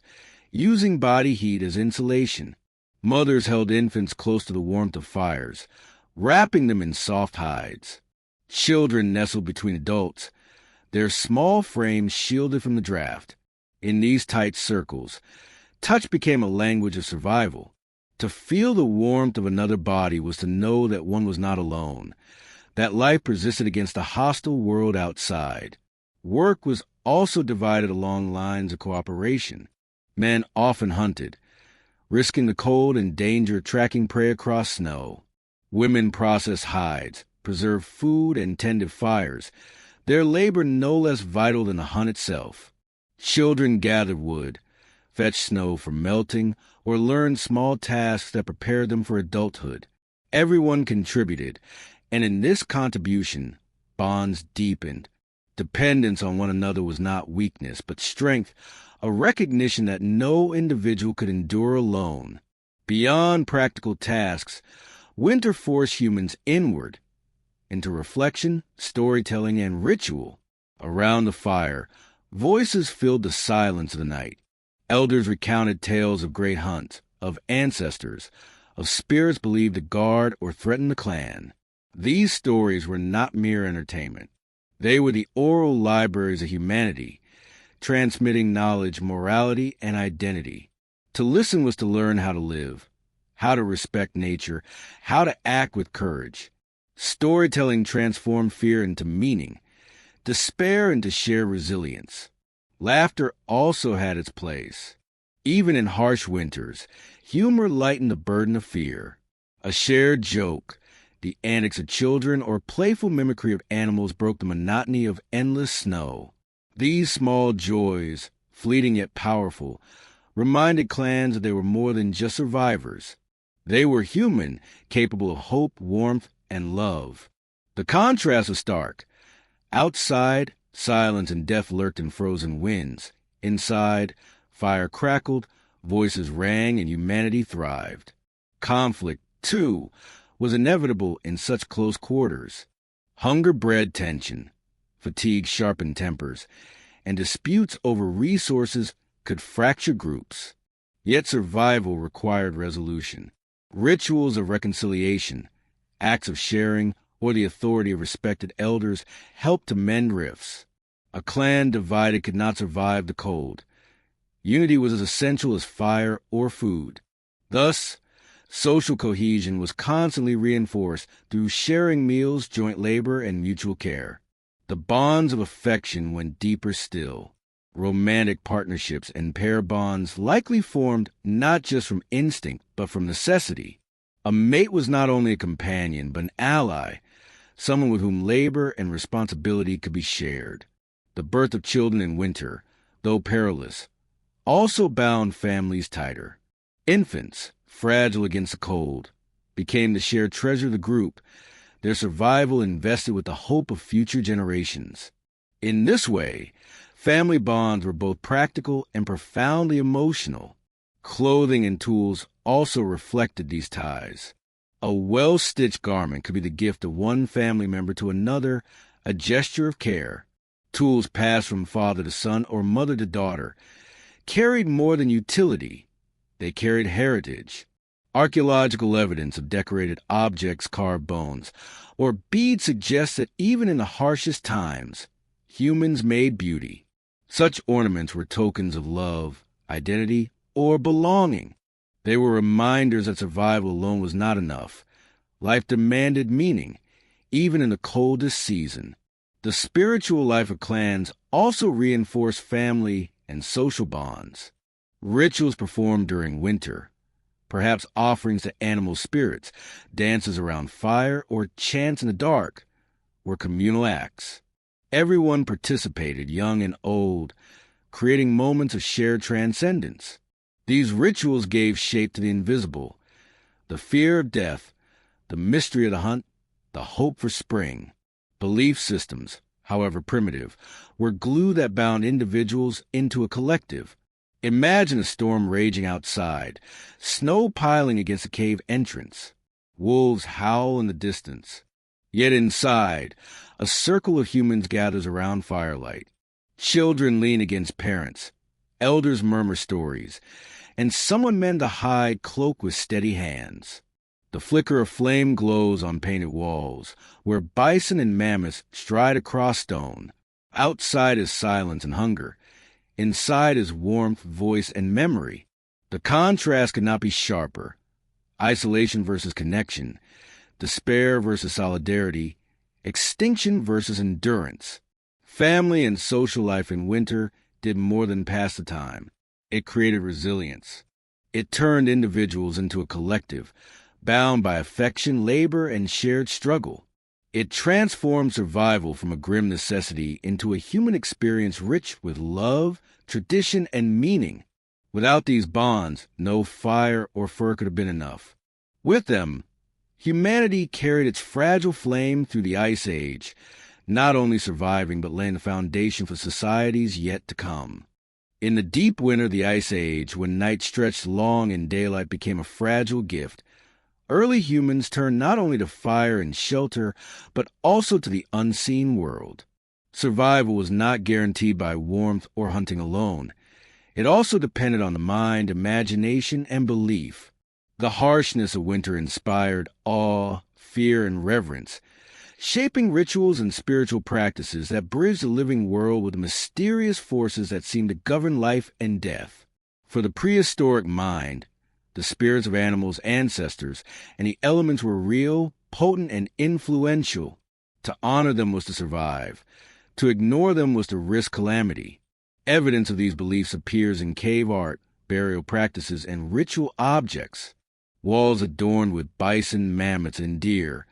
using body heat as insulation. Mothers held infants close to the warmth of fires, wrapping them in soft hides. Children nestled between adults, their small frames shielded from the draft. In these tight circles, touch became a language of survival. To feel the warmth of another body was to know that one was not alone, that life persisted against a hostile world outside. Work was also divided along lines of cooperation. Men often hunted, risking the cold and danger tracking prey across snow. Women processed hides, preserved food, and tended fires, their labor no less vital than the hunt itself. Children gathered wood, fetched snow from melting, or learned small tasks that prepared them for adulthood. Everyone contributed, and in this contribution, bonds deepened. Dependence on one another was not weakness, but strength, a recognition that no individual could endure alone. Beyond practical tasks, winter forced humans inward, into reflection, storytelling, and ritual. Around the fire, voices filled the silence of the night. Elders recounted tales of great hunts, of ancestors, of spirits believed to guard or threaten the clan. These stories were not mere entertainment. They were the oral libraries of humanity, transmitting knowledge, morality, and identity. To listen was to learn how to live, how to respect nature, how to act with courage. Storytelling transformed fear into meaning, despair into shared resilience. Laughter also had its place. Even in harsh winters, humor lightened the burden of fear. A shared joke, the antics of children, or playful mimicry of animals broke the monotony of endless snow. These small joys, fleeting yet powerful, reminded clans that they were more than just survivors. They were human, capable of hope, warmth, and love. The contrast was stark. Outside, silence and death lurked in frozen winds. Inside, fire crackled, voices rang, and humanity thrived. Conflict, too, was inevitable in such close quarters. Hunger bred tension, fatigue sharpened tempers, and disputes over resources could fracture groups. Yet survival required resolution. Rituals of reconciliation, acts of sharing, or the authority of respected elders helped to mend rifts. A clan divided could not survive the cold. Unity was as essential as fire or food. Thus, social cohesion was constantly reinforced through sharing meals, joint labor, and mutual care. The bonds of affection went deeper still. Romantic partnerships and pair bonds likely formed not just from instinct, but from necessity. A mate was not only a companion, but an ally, someone with whom labor and responsibility could be shared. The birth of children in winter, though perilous, also bound families tighter. Infants, fragile against the cold, became the shared treasure of the group, their survival invested with the hope of future generations. In this way, family bonds were both practical and profoundly emotional. Clothing and tools also reflected these ties. A well-stitched garment could be the gift of one family member to another, a gesture of care. Tools passed from father to son or mother to daughter carried more than utility. They carried heritage. Archaeological evidence of decorated objects, carved bones, or beads suggests that even in the harshest times, humans made beauty. Such ornaments were tokens of love, identity, or belonging. They were reminders that survival alone was not enough. Life demanded meaning, even in the coldest season. The spiritual life of clans also reinforced family and social bonds. Rituals performed during winter, perhaps offerings to animal spirits, dances around fire, or chants in the dark, were communal acts. Everyone participated, young and old, creating moments of shared transcendence. These rituals gave shape to the invisible, the fear of death, the mystery of the hunt, the hope for spring. Belief systems, however primitive, were glue that bound individuals into a collective. Imagine a storm raging outside, snow piling against a cave entrance. Wolves howl in the distance. Yet inside, a circle of humans gathers around firelight. Children lean against parents. Elders murmur stories. And someone mends a hide cloak with steady hands. The flicker of flame glows on painted walls, where bison and mammoths stride across stone. Outside is silence and hunger. Inside is warmth, voice, and memory. The contrast could not be sharper. Isolation versus connection, despair versus solidarity, extinction versus endurance. Family and social life in winter did more than pass the time. It created resilience. It turned individuals into a collective, bound by affection, labor, and shared struggle. It transformed survival from a grim necessity into a human experience rich with love, tradition, and meaning. Without these bonds, no fire or fur could have been enough. With them, humanity carried its fragile flame through the Ice Age, not only surviving but laying the foundation for societies yet to come. In the deep winter of the Ice Age, when night stretched long and daylight became a fragile gift, early humans turned not only to fire and shelter, but also to the unseen world. Survival was not guaranteed by warmth or hunting alone. It also depended on the mind, imagination, and belief. The harshness of winter inspired awe, fear, and reverence, shaping rituals and spiritual practices that bridged the living world with the mysterious forces that seemed to govern life and death. For the prehistoric mind, the spirits of animals' ancestors, and the elements were real, potent, and influential. To honor them was to survive. To ignore them was to risk calamity. Evidence of these beliefs appears in cave art, burial practices, and ritual objects. Walls adorned with bison, mammoths, and deer,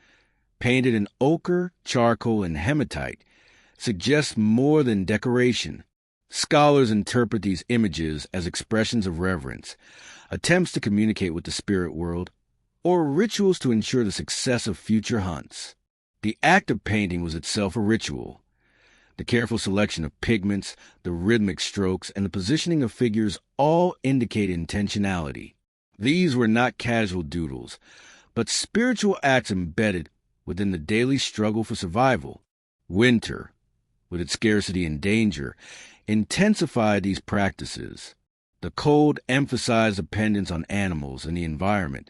painted in ochre, charcoal, and hematite, suggest more than decoration. Scholars interpret these images as expressions of reverence, attempts to communicate with the spirit world, or rituals to ensure the success of future hunts. The act of painting was itself a ritual. The careful selection of pigments, the rhythmic strokes, and the positioning of figures all indicate intentionality. These were not casual doodles, but spiritual acts embedded within the daily struggle for survival. Winter, with its scarcity and danger, intensified these practices. The cold emphasized dependence on animals and the environment,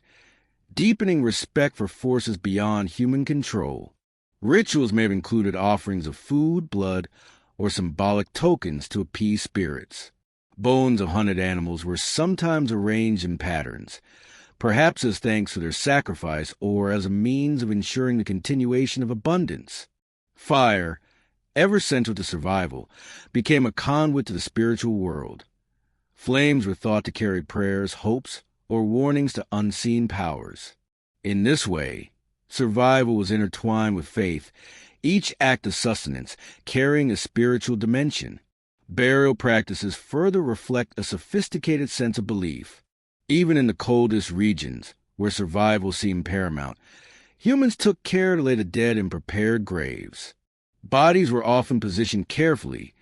deepening respect for forces beyond human control. Rituals may have included offerings of food, blood, or symbolic tokens to appease spirits. Bones of hunted animals were sometimes arranged in patterns, perhaps as thanks for their sacrifice or as a means of ensuring the continuation of abundance. Fire, ever central to survival, became a conduit to the spiritual world. Flames were thought to carry prayers, hopes, or warnings to unseen powers. In this way, survival was intertwined with faith, each act of sustenance carrying a spiritual dimension. Burial practices further reflect a sophisticated sense of belief. Even in the coldest regions, where survival seemed paramount, humans took care to lay the dead in prepared graves. Bodies were often positioned carefully,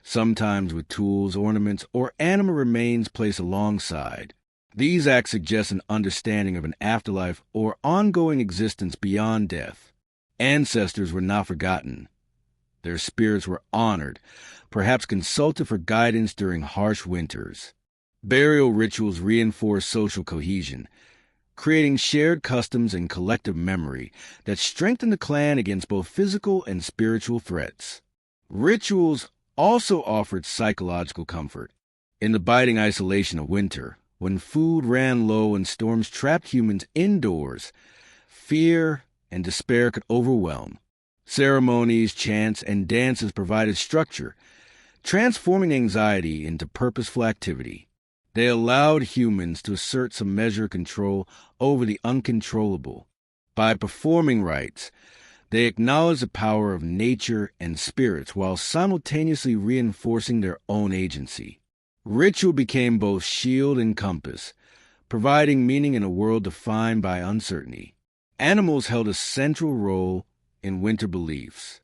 sometimes with tools, ornaments, or animal remains placed alongside. These acts suggest an understanding of an afterlife or ongoing existence beyond death. Ancestors were not forgotten. Their spirits were honored, perhaps consulted for guidance during harsh winters. Burial rituals reinforced social cohesion, creating shared customs and collective memory that strengthened the clan against both physical and spiritual threats. Rituals also offered psychological comfort. In the biting isolation of winter, when food ran low and storms trapped humans indoors, fear and despair could overwhelm. Ceremonies, chants, and dances provided structure, transforming anxiety into purposeful activity. They allowed humans to assert some measure of control over the uncontrollable. By performing rites, they acknowledged the power of nature and spirits while simultaneously reinforcing their own agency. Ritual became both shield and compass, providing meaning in a world defined by uncertainty. Animals held a central role in winter beliefs.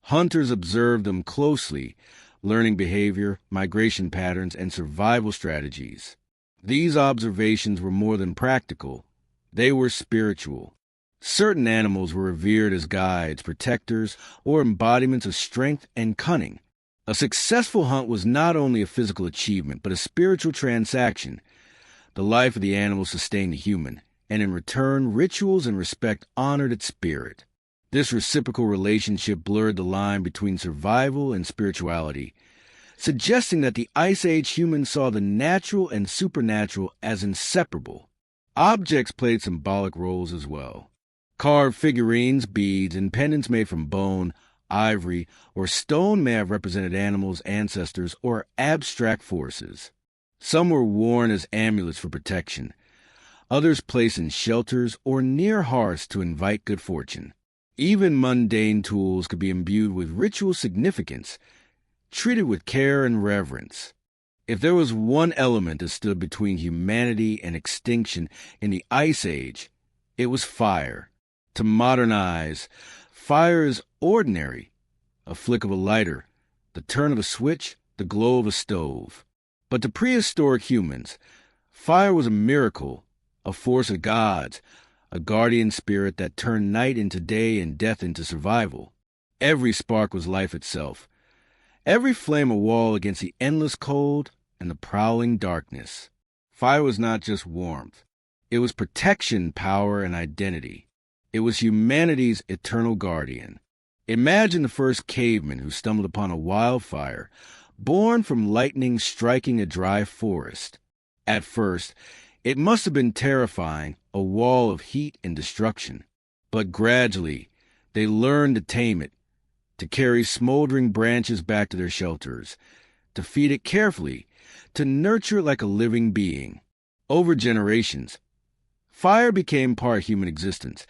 Hunters observed them closely, learning behavior, migration patterns, and survival strategies. These observations were more than practical. They were spiritual. Certain animals were revered as guides, protectors, or embodiments of strength and cunning. A successful hunt was not only a physical achievement, but a spiritual transaction. The life of the animal sustained the human, and in return, rituals and respect honored its spirit. This reciprocal relationship blurred the line between survival and spirituality, suggesting that the Ice Age humans saw the natural and supernatural as inseparable. Objects played symbolic roles as well. Carved figurines, beads, and pendants made from bone, ivory, or stone may have represented animals, ancestors, or abstract forces. Some were worn as amulets for protection, others placed in shelters or near hearths to invite good fortune. Even mundane tools could be imbued with ritual significance, treated with care and reverence. If there was one element that stood between humanity and extinction in the Ice Age, it was fire. To modern eyes, fire is ordinary, a flick of a lighter, the turn of a switch, the glow of a stove. But to prehistoric humans, fire was a miracle, a force of gods, a guardian spirit that turned night into day and death into survival. Every spark was life itself, every flame a wall against the endless cold and the prowling darkness. Fire was not just warmth. It was protection, power, and identity. It was humanity's eternal guardian. Imagine the first caveman who stumbled upon a wildfire, born from lightning striking a dry forest. At first, It must have been terrifying, a wall of heat and destruction. But gradually, they learned to tame it, to carry smoldering branches back to their shelters, to feed it carefully, to nurture it like a living being. Over generations, fire became part of human existence,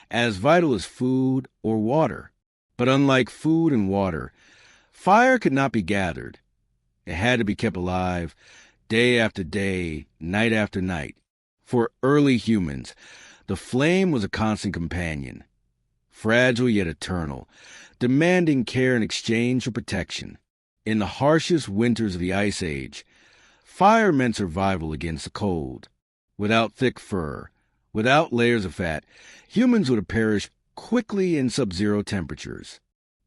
as vital as food or water. But unlike food and water, fire could not be gathered. It had to be kept alive, day after day, night after night. For early humans, the flame was a constant companion, fragile yet eternal, demanding care in exchange for protection. In the harshest winters of the Ice Age, fire meant survival against the cold. Without thick fur, without layers of fat, humans would have perished quickly in sub-zero temperatures.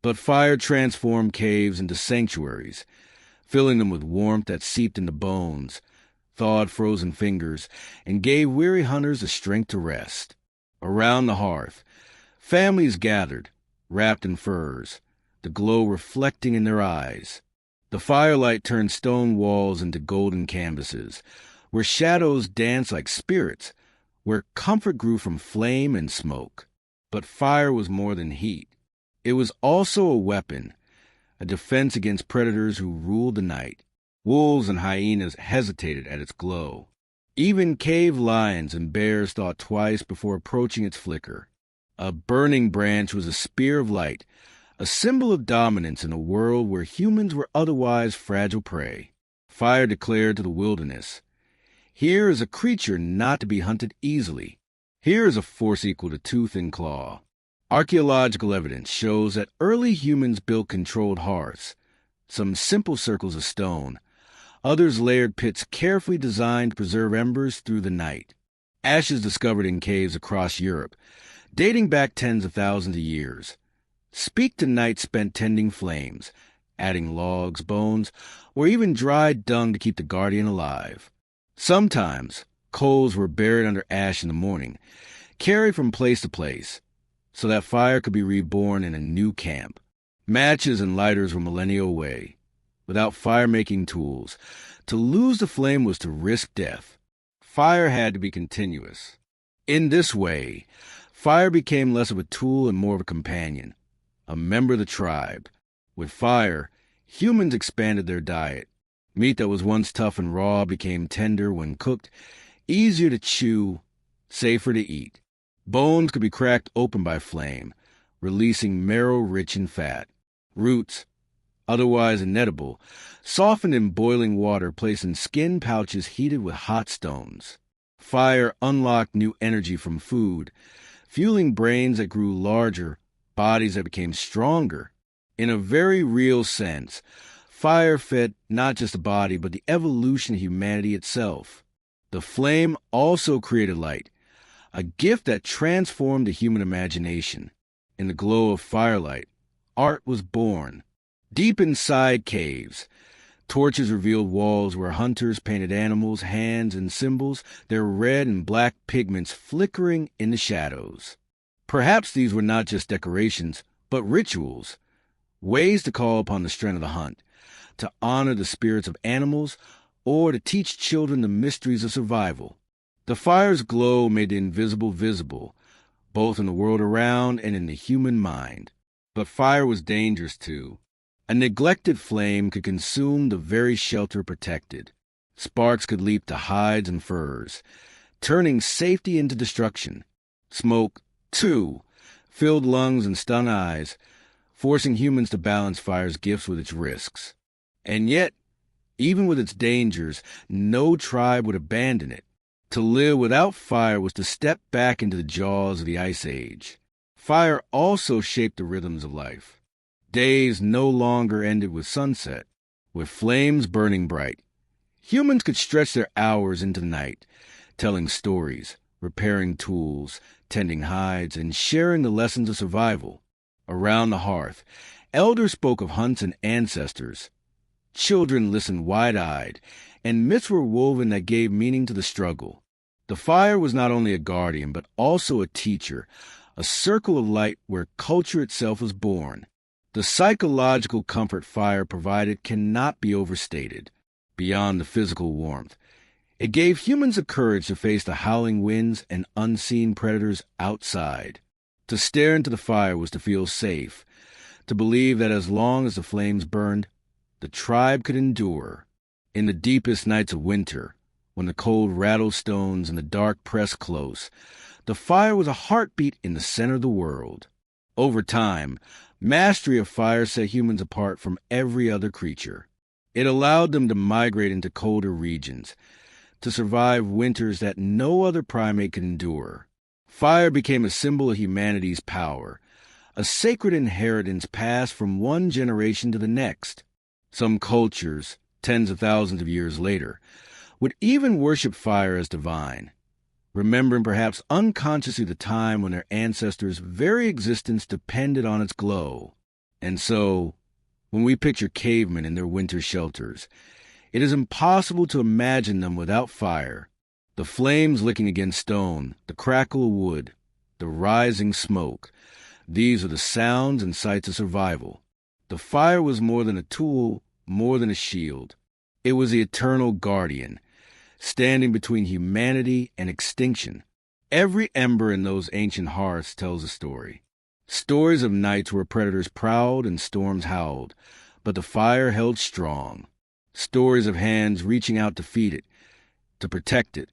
But fire transformed caves into sanctuaries, filling them with warmth that seeped into bones, thawed frozen fingers, and gave weary hunters the strength to rest. Around the hearth, families gathered, wrapped in furs, the glow reflecting in their eyes. The firelight turned stone walls into golden canvases, where shadows danced like spirits, where comfort grew from flame and smoke. But fire was more than heat. It was also a weapon, a defense against predators who ruled the night. Wolves and hyenas hesitated at its glow. Even cave lions and bears thought twice before approaching its flicker. A burning branch was a spear of light, a symbol of dominance in a world where humans were otherwise fragile prey. Fire declared to the wilderness, "Here is a creature not to be hunted easily. Here is a force equal to tooth and claw." Archaeological evidence shows that early humans built controlled hearths, some simple circles of stone, others layered pits carefully designed to preserve embers through the night. Ashes discovered in caves across Europe, dating back tens of thousands of years, speak to nights spent tending flames, adding logs, bones, or even dried dung to keep the guardian alive. Sometimes, coals were buried under ash in the morning, carried from place to place, so that fire could be reborn in a new camp. Matches and lighters were millennia away. Without fire-making tools, to lose the flame was to risk death. Fire had to be continuous. In this way, fire became less of a tool and more of a companion, a member of the tribe. With fire, humans expanded their diet. Meat that was once tough and raw became tender when cooked, easier to chew, safer to eat. Bones could be cracked open by flame, releasing marrow rich in fat. Roots, otherwise inedible, softened in boiling water placed in skin pouches heated with hot stones. Fire unlocked new energy from food, fueling brains that grew larger, bodies that became stronger. In a very real sense, fire fed not just the body, but the evolution of humanity itself. The flame also created light, a gift that transformed the human imagination. In the glow of firelight, art was born. Deep inside caves, torches revealed walls where hunters painted animals, hands, and symbols, their red and black pigments flickering in the shadows. Perhaps these were not just decorations, but rituals, ways to call upon the strength of the hunt, to honor the spirits of animals, or to teach children the mysteries of survival. The fire's glow made the invisible visible, both in the world around and in the human mind. But fire was dangerous too. A neglected flame could consume the very shelter it protected. Sparks could leap to hides and furs, turning safety into destruction. Smoke, too, filled lungs and stunned eyes, forcing humans to balance fire's gifts with its risks. And yet, even with its dangers, no tribe would abandon it. To live without fire was to step back into the jaws of the Ice Age. Fire also shaped the rhythms of life. Days no longer ended with sunset, with flames burning bright. Humans could stretch their hours into the night, telling stories, repairing tools, tending hides, and sharing the lessons of survival. Around the hearth, elders spoke of hunts and ancestors. Children listened wide-eyed, and myths were woven that gave meaning to the struggle. The fire was not only a guardian, but also a teacher, a circle of light where culture itself was born. The psychological comfort fire provided cannot be overstated. Beyond the physical warmth, It gave humans the courage to face the howling winds and unseen predators outside. To stare into the fire was to feel safe, to believe that as long as the flames burned, the tribe could endure. In the deepest nights of winter, when the cold rattled stones and the dark pressed close, the fire was a heartbeat in the center of the world. Over time, mastery of fire set humans apart from every other creature. It allowed them to migrate into colder regions, to survive winters that no other primate could endure. Fire became a symbol of humanity's power, a sacred inheritance passed from one generation to the next. Some cultures, tens of thousands of years later, would even worship fire as divine, remembering perhaps unconsciously the time when their ancestors' very existence depended on its glow. And so, when we picture cavemen in their winter shelters, it is impossible to imagine them without fire. The flames licking against stone, the crackle of wood, the rising smoke, these are the sounds and sights of survival. The fire was more than a tool, more than a shield. It was the eternal guardian, standing between humanity and extinction. Every ember in those ancient hearths tells a story. Stories of nights where predators prowled and storms howled, but the fire held strong. Stories of hands reaching out to feed it, to protect it,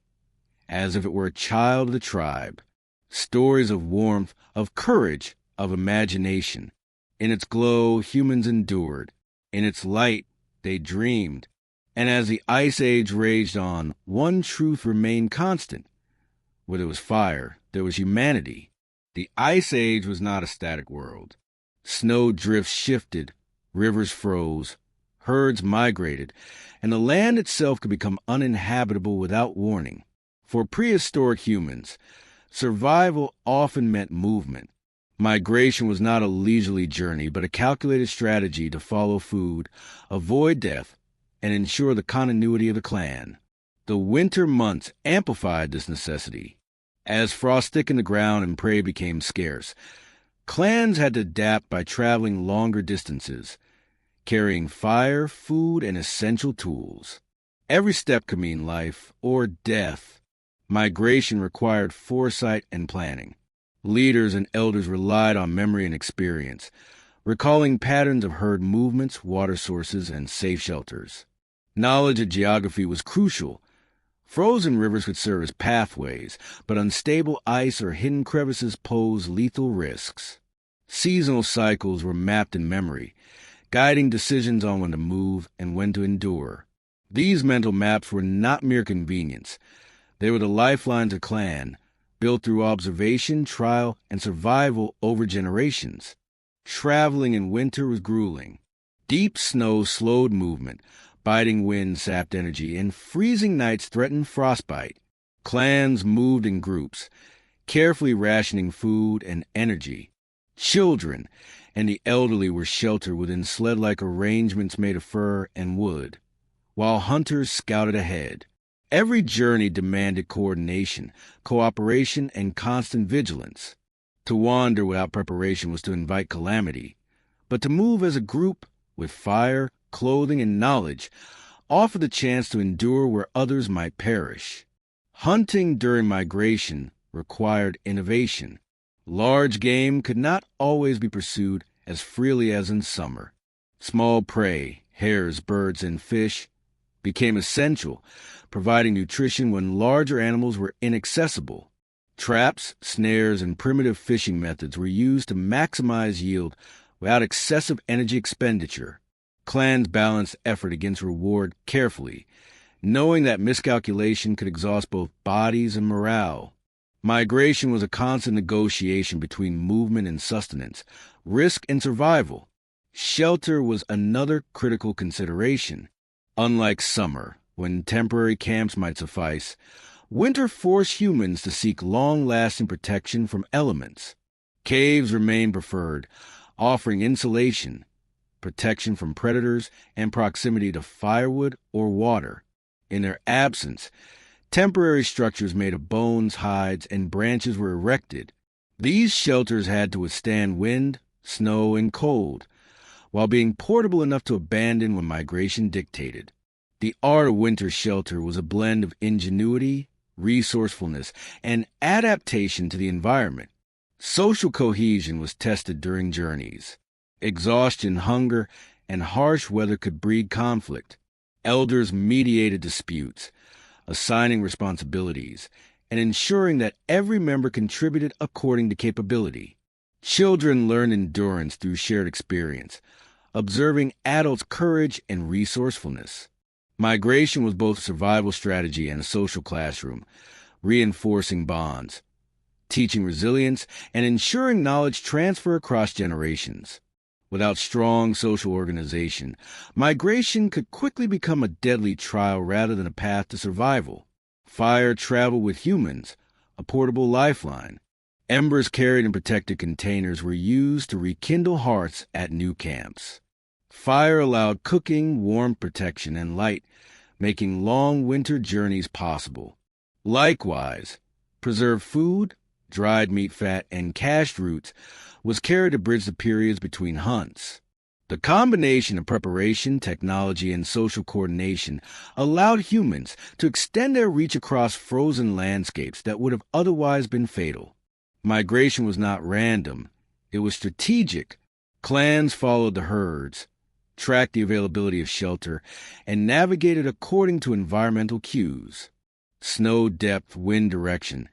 as if it were a child of the tribe. Stories of warmth, of courage, of imagination. In its glow, humans endured. In its light, they dreamed. And as the Ice Age raged on, one truth remained constant. Where there was fire, there was humanity. The Ice Age was not a static world. Snow drifts shifted, rivers froze, herds migrated, and the land itself could become uninhabitable without warning. For prehistoric humans, survival often meant movement. Migration was not a leisurely journey, but a calculated strategy to follow food, avoid death, and ensure the continuity of the clan. The winter months amplified this necessity. As frost thickened the ground and prey became scarce, clans had to adapt by traveling longer distances, carrying fire, food, and essential tools. Every step could mean life or death. Migration required foresight and planning. Leaders and elders relied on memory and experience, recalling patterns of herd movements, water sources, and safe shelters. Knowledge of geography was crucial. Frozen rivers could serve as pathways, but unstable ice or hidden crevices posed lethal risks. Seasonal cycles were mapped in memory, guiding decisions on when to move and when to endure. These mental maps were not mere convenience. They were the lifelines of clan, built through observation, trial, and survival over generations. Traveling in winter was grueling. Deep snow slowed movement, biting winds sapped energy, and freezing nights threatened frostbite. Clans moved in groups, carefully rationing food and energy. Children and the elderly were sheltered within sled-like arrangements made of fur and wood, while hunters scouted ahead. Every journey demanded coordination, cooperation, and constant vigilance. To wander without preparation was to invite calamity, but to move as a group, with fire, clothing, and knowledge, offered the chance to endure where others might perish. Hunting during migration required innovation. Large game could not always be pursued as freely as in summer. Small prey, hares, birds, and fish, became essential, providing nutrition when larger animals were inaccessible. Traps, snares, and primitive fishing methods were used to maximize yield without excessive energy expenditure. Clans balanced effort against reward carefully, knowing that miscalculation could exhaust both bodies and morale. Migration was a constant negotiation between movement and sustenance, risk and survival. Shelter was another critical consideration. Unlike summer, when temporary camps might suffice, winter forced humans to seek long-lasting protection from elements. Caves remained preferred, offering insulation, protection from predators, and proximity to firewood or water. In their absence, temporary structures made of bones, hides, and branches were erected. These shelters had to withstand wind, snow, and cold, while being portable enough to abandon when migration dictated. The art of winter shelter was a blend of ingenuity, resourcefulness, and adaptation to the environment. Social cohesion was tested during journeys. Exhaustion, hunger, and harsh weather could breed conflict. Elders mediated disputes, assigning responsibilities, and ensuring that every member contributed according to capability. Children learned endurance through shared experience, observing adults' courage and resourcefulness. Migration was both a survival strategy and a social classroom, reinforcing bonds, teaching resilience, and ensuring knowledge transfer across generations. Without strong social organization, migration could quickly become a deadly trial rather than a path to survival. Fire traveled with humans, a portable lifeline. Embers carried in protected containers were used to rekindle hearths at new camps. Fire allowed cooking, warmth protection, and light, making long winter journeys possible. Likewise, preserved food, dried meat fat, and cached roots was carried to bridge the periods between hunts. The combination of preparation, technology, and social coordination allowed humans to extend their reach across frozen landscapes that would have otherwise been fatal. Migration was not random. It was strategic. Clans followed the herds, tracked the availability of shelter, and navigated according to environmental cues. Snow depth, wind direction,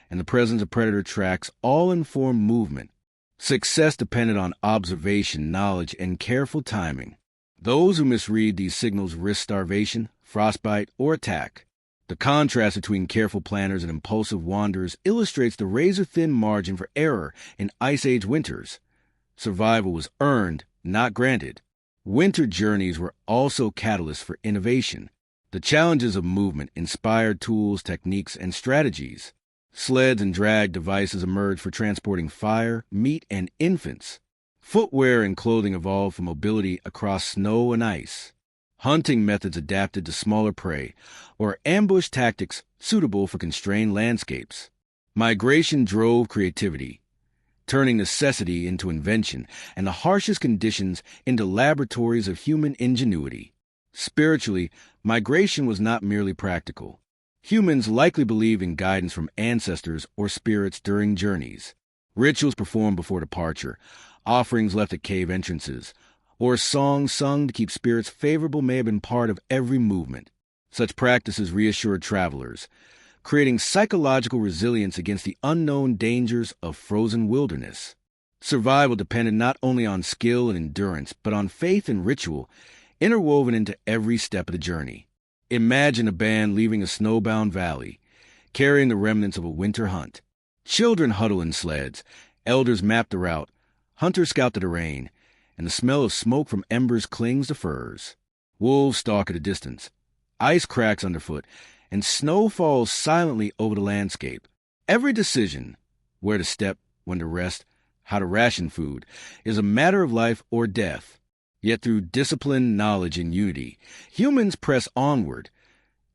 and the presence of predator tracks all informed movement. Success depended on observation, knowledge, and careful timing. Those who misread these signals risk starvation, frostbite, or attack. The contrast between careful planners and impulsive wanderers illustrates the razor-thin margin for error in Ice Age winters. Survival was earned, not granted. Winter journeys were also catalysts for innovation. The challenges of movement inspired tools, techniques, and strategies. Sleds and drag devices emerged for transporting fire, meat, and infants. Footwear and clothing evolved for mobility across snow and ice. Hunting methods adapted to smaller prey, or ambush tactics suitable for constrained landscapes. Migration drove creativity, turning necessity into invention and the harshest conditions into laboratories of human ingenuity. Spiritually, migration was not merely practical. Humans likely believed in guidance from ancestors or spirits during journeys. Rituals performed before departure, offerings left at cave entrances, or songs sung to keep spirits favorable may have been part of every movement. Such practices reassured travelers, creating psychological resilience against the unknown dangers of frozen wilderness. Survival depended not only on skill and endurance, but on faith and ritual, interwoven into every step of the journey. Imagine a band leaving a snowbound valley, carrying the remnants of a winter hunt. Children huddle in sleds, elders map the route, hunters scout the terrain, and the smell of smoke from embers clings to furs. Wolves stalk at a distance. Ice cracks underfoot, and snow falls silently over the landscape. Every decision, where to step, when to rest, how to ration food, is a matter of life or death. Yet through discipline, knowledge, and unity, humans press onward,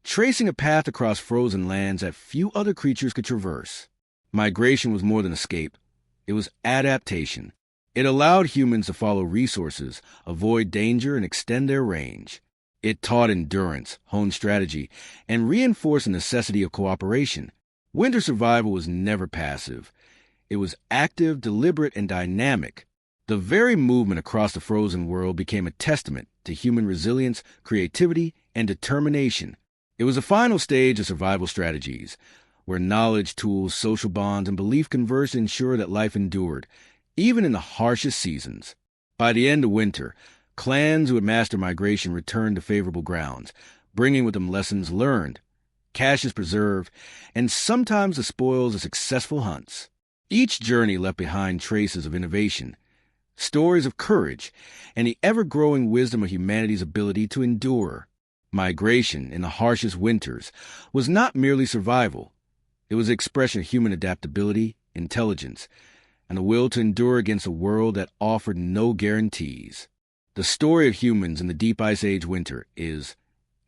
tracing a path across frozen lands that few other creatures could traverse. Migration was more than escape. It was adaptation. It allowed humans to follow resources, avoid danger, and extend their range. It taught endurance, honed strategy, and reinforced the necessity of cooperation. Winter survival was never passive. It was active, deliberate, and dynamic. The very movement across the frozen world became a testament to human resilience, creativity, and determination. It was the final stage of survival strategies, where knowledge, tools, social bonds, and belief converged to ensure that life endured, even in the harshest seasons. By the end of winter, clans who had mastered migration returned to favorable grounds, bringing with them lessons learned, caches preserved, and sometimes the spoils of successful hunts. Each journey left behind traces of innovation, stories of courage, and the ever-growing wisdom of humanity's ability to endure. Migration, in the harshest winters, was not merely survival. It was the expression of human adaptability, intelligence, and the will to endure against a world that offered no guarantees. The story of humans in the deep Ice Age winter is,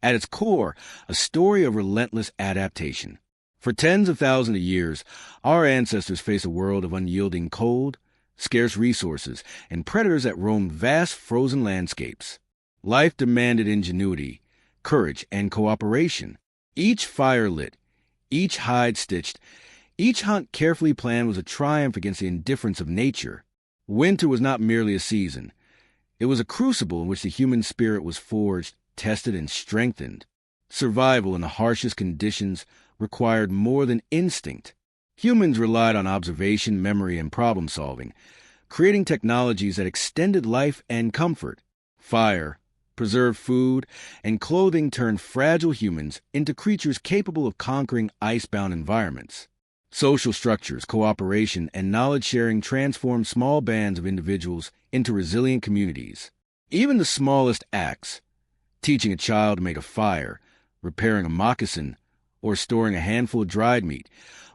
at its core, a story of relentless adaptation. For tens of thousands of years, our ancestors faced a world of unyielding cold, scarce resources, and predators that roamed vast frozen landscapes. Life demanded ingenuity, courage, and cooperation. Each fire lit, each hide stitched, each hunt carefully planned was a triumph against the indifference of nature. Winter was not merely a season. It was a crucible in which the human spirit was forged, tested, and strengthened. Survival in the harshest conditions required more than instinct. Humans relied on observation, memory, and problem-solving, creating technologies that extended life and comfort. Fire, preserved food, and clothing turned fragile humans into creatures capable of conquering ice-bound environments. Social structures, cooperation, and knowledge-sharing transformed small bands of individuals into resilient communities. Even the smallest acts, teaching a child to make a fire, repairing a moccasin, or storing a handful of dried meat,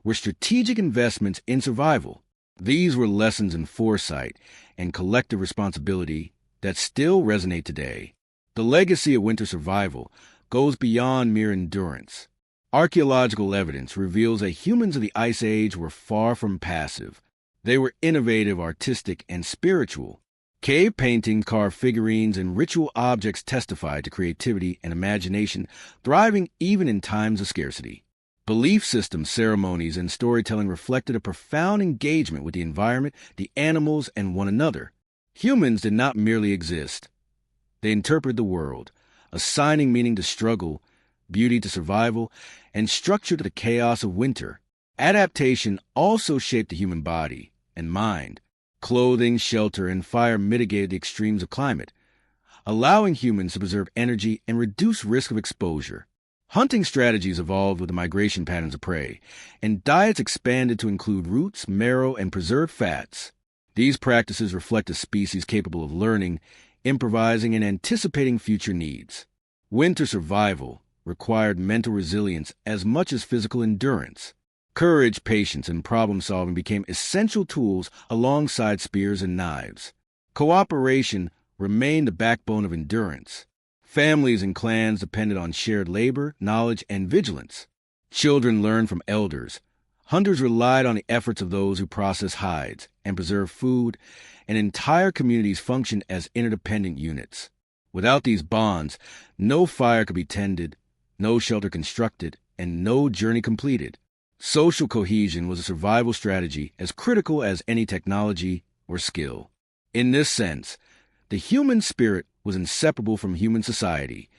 were strategic investments in survival. These were lessons in foresight and collective responsibility that still resonate today. The legacy of winter survival goes beyond mere endurance. Archaeological evidence reveals that humans of the Ice Age were far from passive. They were innovative, artistic, and spiritual. Cave paintings, carved figurines, and ritual objects testify to creativity and imagination, thriving even in times of scarcity. Belief systems, ceremonies, and storytelling reflected a profound engagement with the environment, the animals, and one another. Humans did not merely exist. They interpreted the world, assigning meaning to struggle, beauty to survival, and structure to the chaos of winter. Adaptation also shaped the human body and mind. Clothing, shelter, and fire mitigated the extremes of climate, allowing humans to preserve energy and reduce risk of exposure. Hunting strategies evolved with the migration patterns of prey, and diets expanded to include roots, marrow, and preserved fats. These practices reflect a species capable of learning, improvising, and anticipating future needs. Winter survival required mental resilience as much as physical endurance. Courage, patience, and problem-solving became essential tools alongside spears and knives. Cooperation remained the backbone of endurance. Families and clans depended on shared labor, knowledge, and vigilance. Children learned from elders. Hunters relied on the efforts of those who processed hides and preserved food, and entire communities functioned as interdependent units. Without these bonds, no fire could be tended, no shelter constructed, and no journey completed. Social cohesion was a survival strategy as critical as any technology or skill. In this sense, the human spirit was inseparable from human society.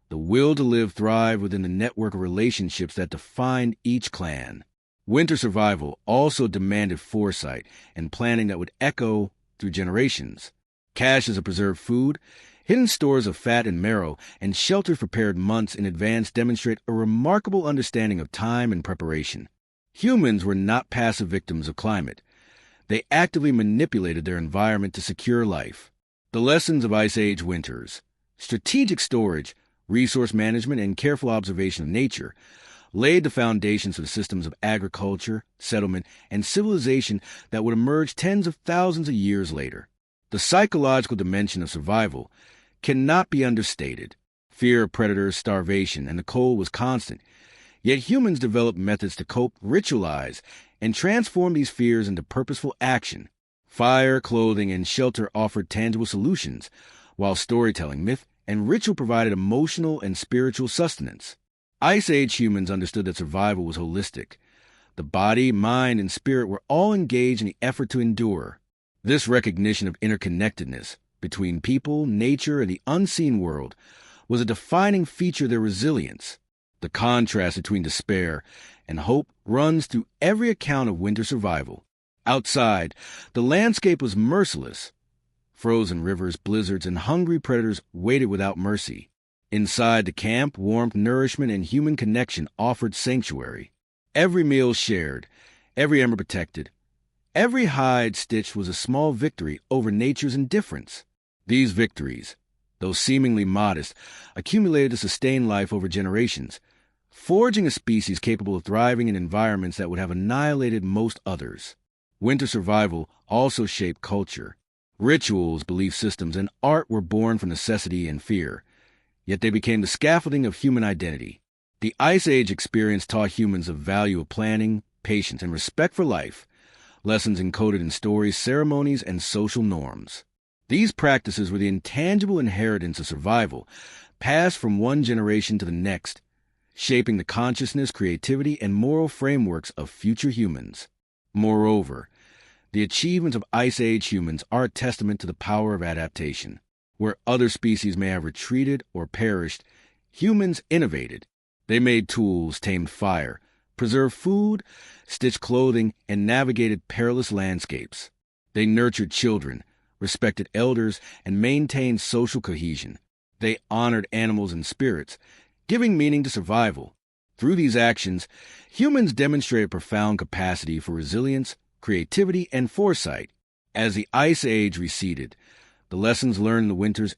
The will to live thrived within the network of relationships that defined each clan. Winter survival also demanded foresight and planning that would echo through generations. Caches of preserved food, hidden stores of fat and marrow, and shelters prepared months in advance demonstrate a remarkable understanding of time and preparation. Humans were not passive victims of climate. They actively manipulated their environment to secure life. The lessons of Ice Age winters, strategic storage, resource management, and careful observation of nature laid the foundations for the systems of agriculture, settlement, and civilization that would emerge tens of thousands of years later. The psychological dimension of survival cannot be understated. Fear of predators, starvation, and the cold was constant. Yet humans developed methods to cope, ritualize, and transform these fears into purposeful action. Fire, clothing, and shelter offered tangible solutions, while storytelling, myth, and ritual provided emotional and spiritual sustenance. Ice Age humans understood that survival was holistic. The body, mind, and spirit were all engaged in the effort to endure. This recognition of interconnectedness between people, nature, and the unseen world was a defining feature of their resilience. The contrast between despair and hope runs through every account of winter survival. Outside, the landscape was merciless. Frozen rivers, blizzards, and hungry predators waited without mercy. Inside the camp, warmth, nourishment, and human connection offered sanctuary. Every meal shared, every ember protected, every hide stitched was a small victory over nature's indifference. These victories, though seemingly modest, accumulated to sustain life over generations, forging a species capable of thriving in environments that would have annihilated most others. Winter survival also shaped culture. Rituals, belief systems, and art were born from necessity and fear, yet they became the scaffolding of human identity. The Ice Age experience taught humans the value of planning, patience, and respect for life, lessons encoded in stories, ceremonies, and social norms. These practices were the intangible inheritance of survival, passed from one generation to the next, shaping the consciousness, creativity, and moral frameworks of future humans. Moreover, the achievements of Ice Age humans are a testament to the power of adaptation. Where other species may have retreated or perished, humans innovated. They made tools, tamed fire, preserved food, stitched clothing, and navigated perilous landscapes. They nurtured children, respected elders, and maintained social cohesion. They honored animals and spirits, giving meaning to survival. Through these actions, humans demonstrated profound capacity for resilience, creativity, and foresight. As the Ice Age receded, the lessons learned in the winters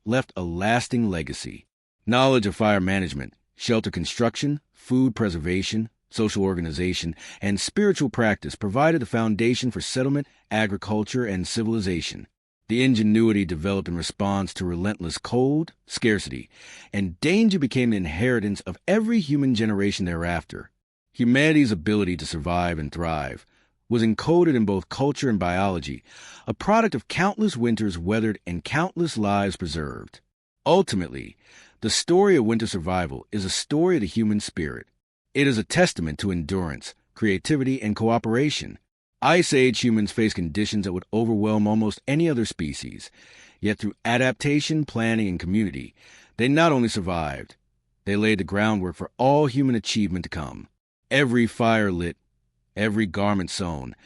left a lasting legacy. Knowledge of fire management, shelter construction, food preservation, social organization, and spiritual practice provided the foundation for settlement, agriculture, and civilization. The ingenuity developed in response to relentless cold, scarcity, and danger became the inheritance of every human generation thereafter. Humanity's ability to survive and thrive was encoded in both culture and biology, a product of countless winters weathered and countless lives preserved. Ultimately, the story of winter survival is a story of the human spirit. It is a testament to endurance, creativity, and cooperation. Ice Age humans faced conditions that would overwhelm almost any other species. Yet through adaptation, planning, and community, they not only survived, they laid the groundwork for all human achievement to come. Every fire lit, every garment sewn,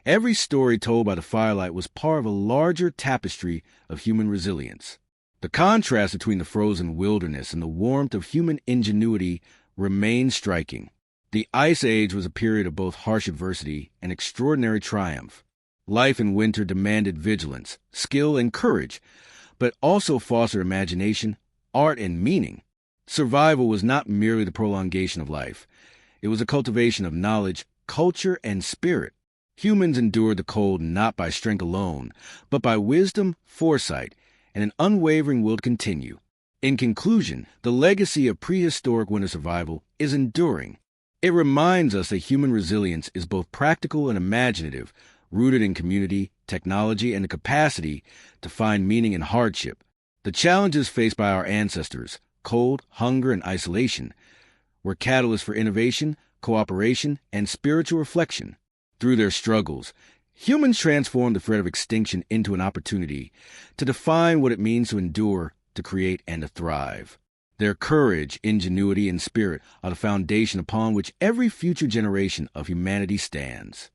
every story told by the firelight was part of a larger tapestry of human resilience. The contrast between the frozen wilderness and the warmth of human ingenuity remains striking. The Ice Age was a period of both harsh adversity and extraordinary triumph. Life in winter demanded vigilance, skill, and courage, but also fostered imagination, art, and meaning. Survival was not merely the prolongation of life. It was a cultivation of knowledge, culture, and spirit. Humans endured the cold not by strength alone, but by wisdom, foresight, and an unwavering will to continue. In conclusion, the legacy of prehistoric winter survival is enduring. It reminds us that human resilience is both practical and imaginative, rooted in community, technology, and the capacity to find meaning in hardship. The challenges faced by our ancestors, cold, hunger, and isolation, were catalysts for innovation, cooperation, and spiritual reflection. Through their struggles, humans transformed the threat of extinction into an opportunity to define what it means to endure, to create, and to thrive. Their courage, ingenuity, and spirit are the foundation upon which every future generation of humanity stands.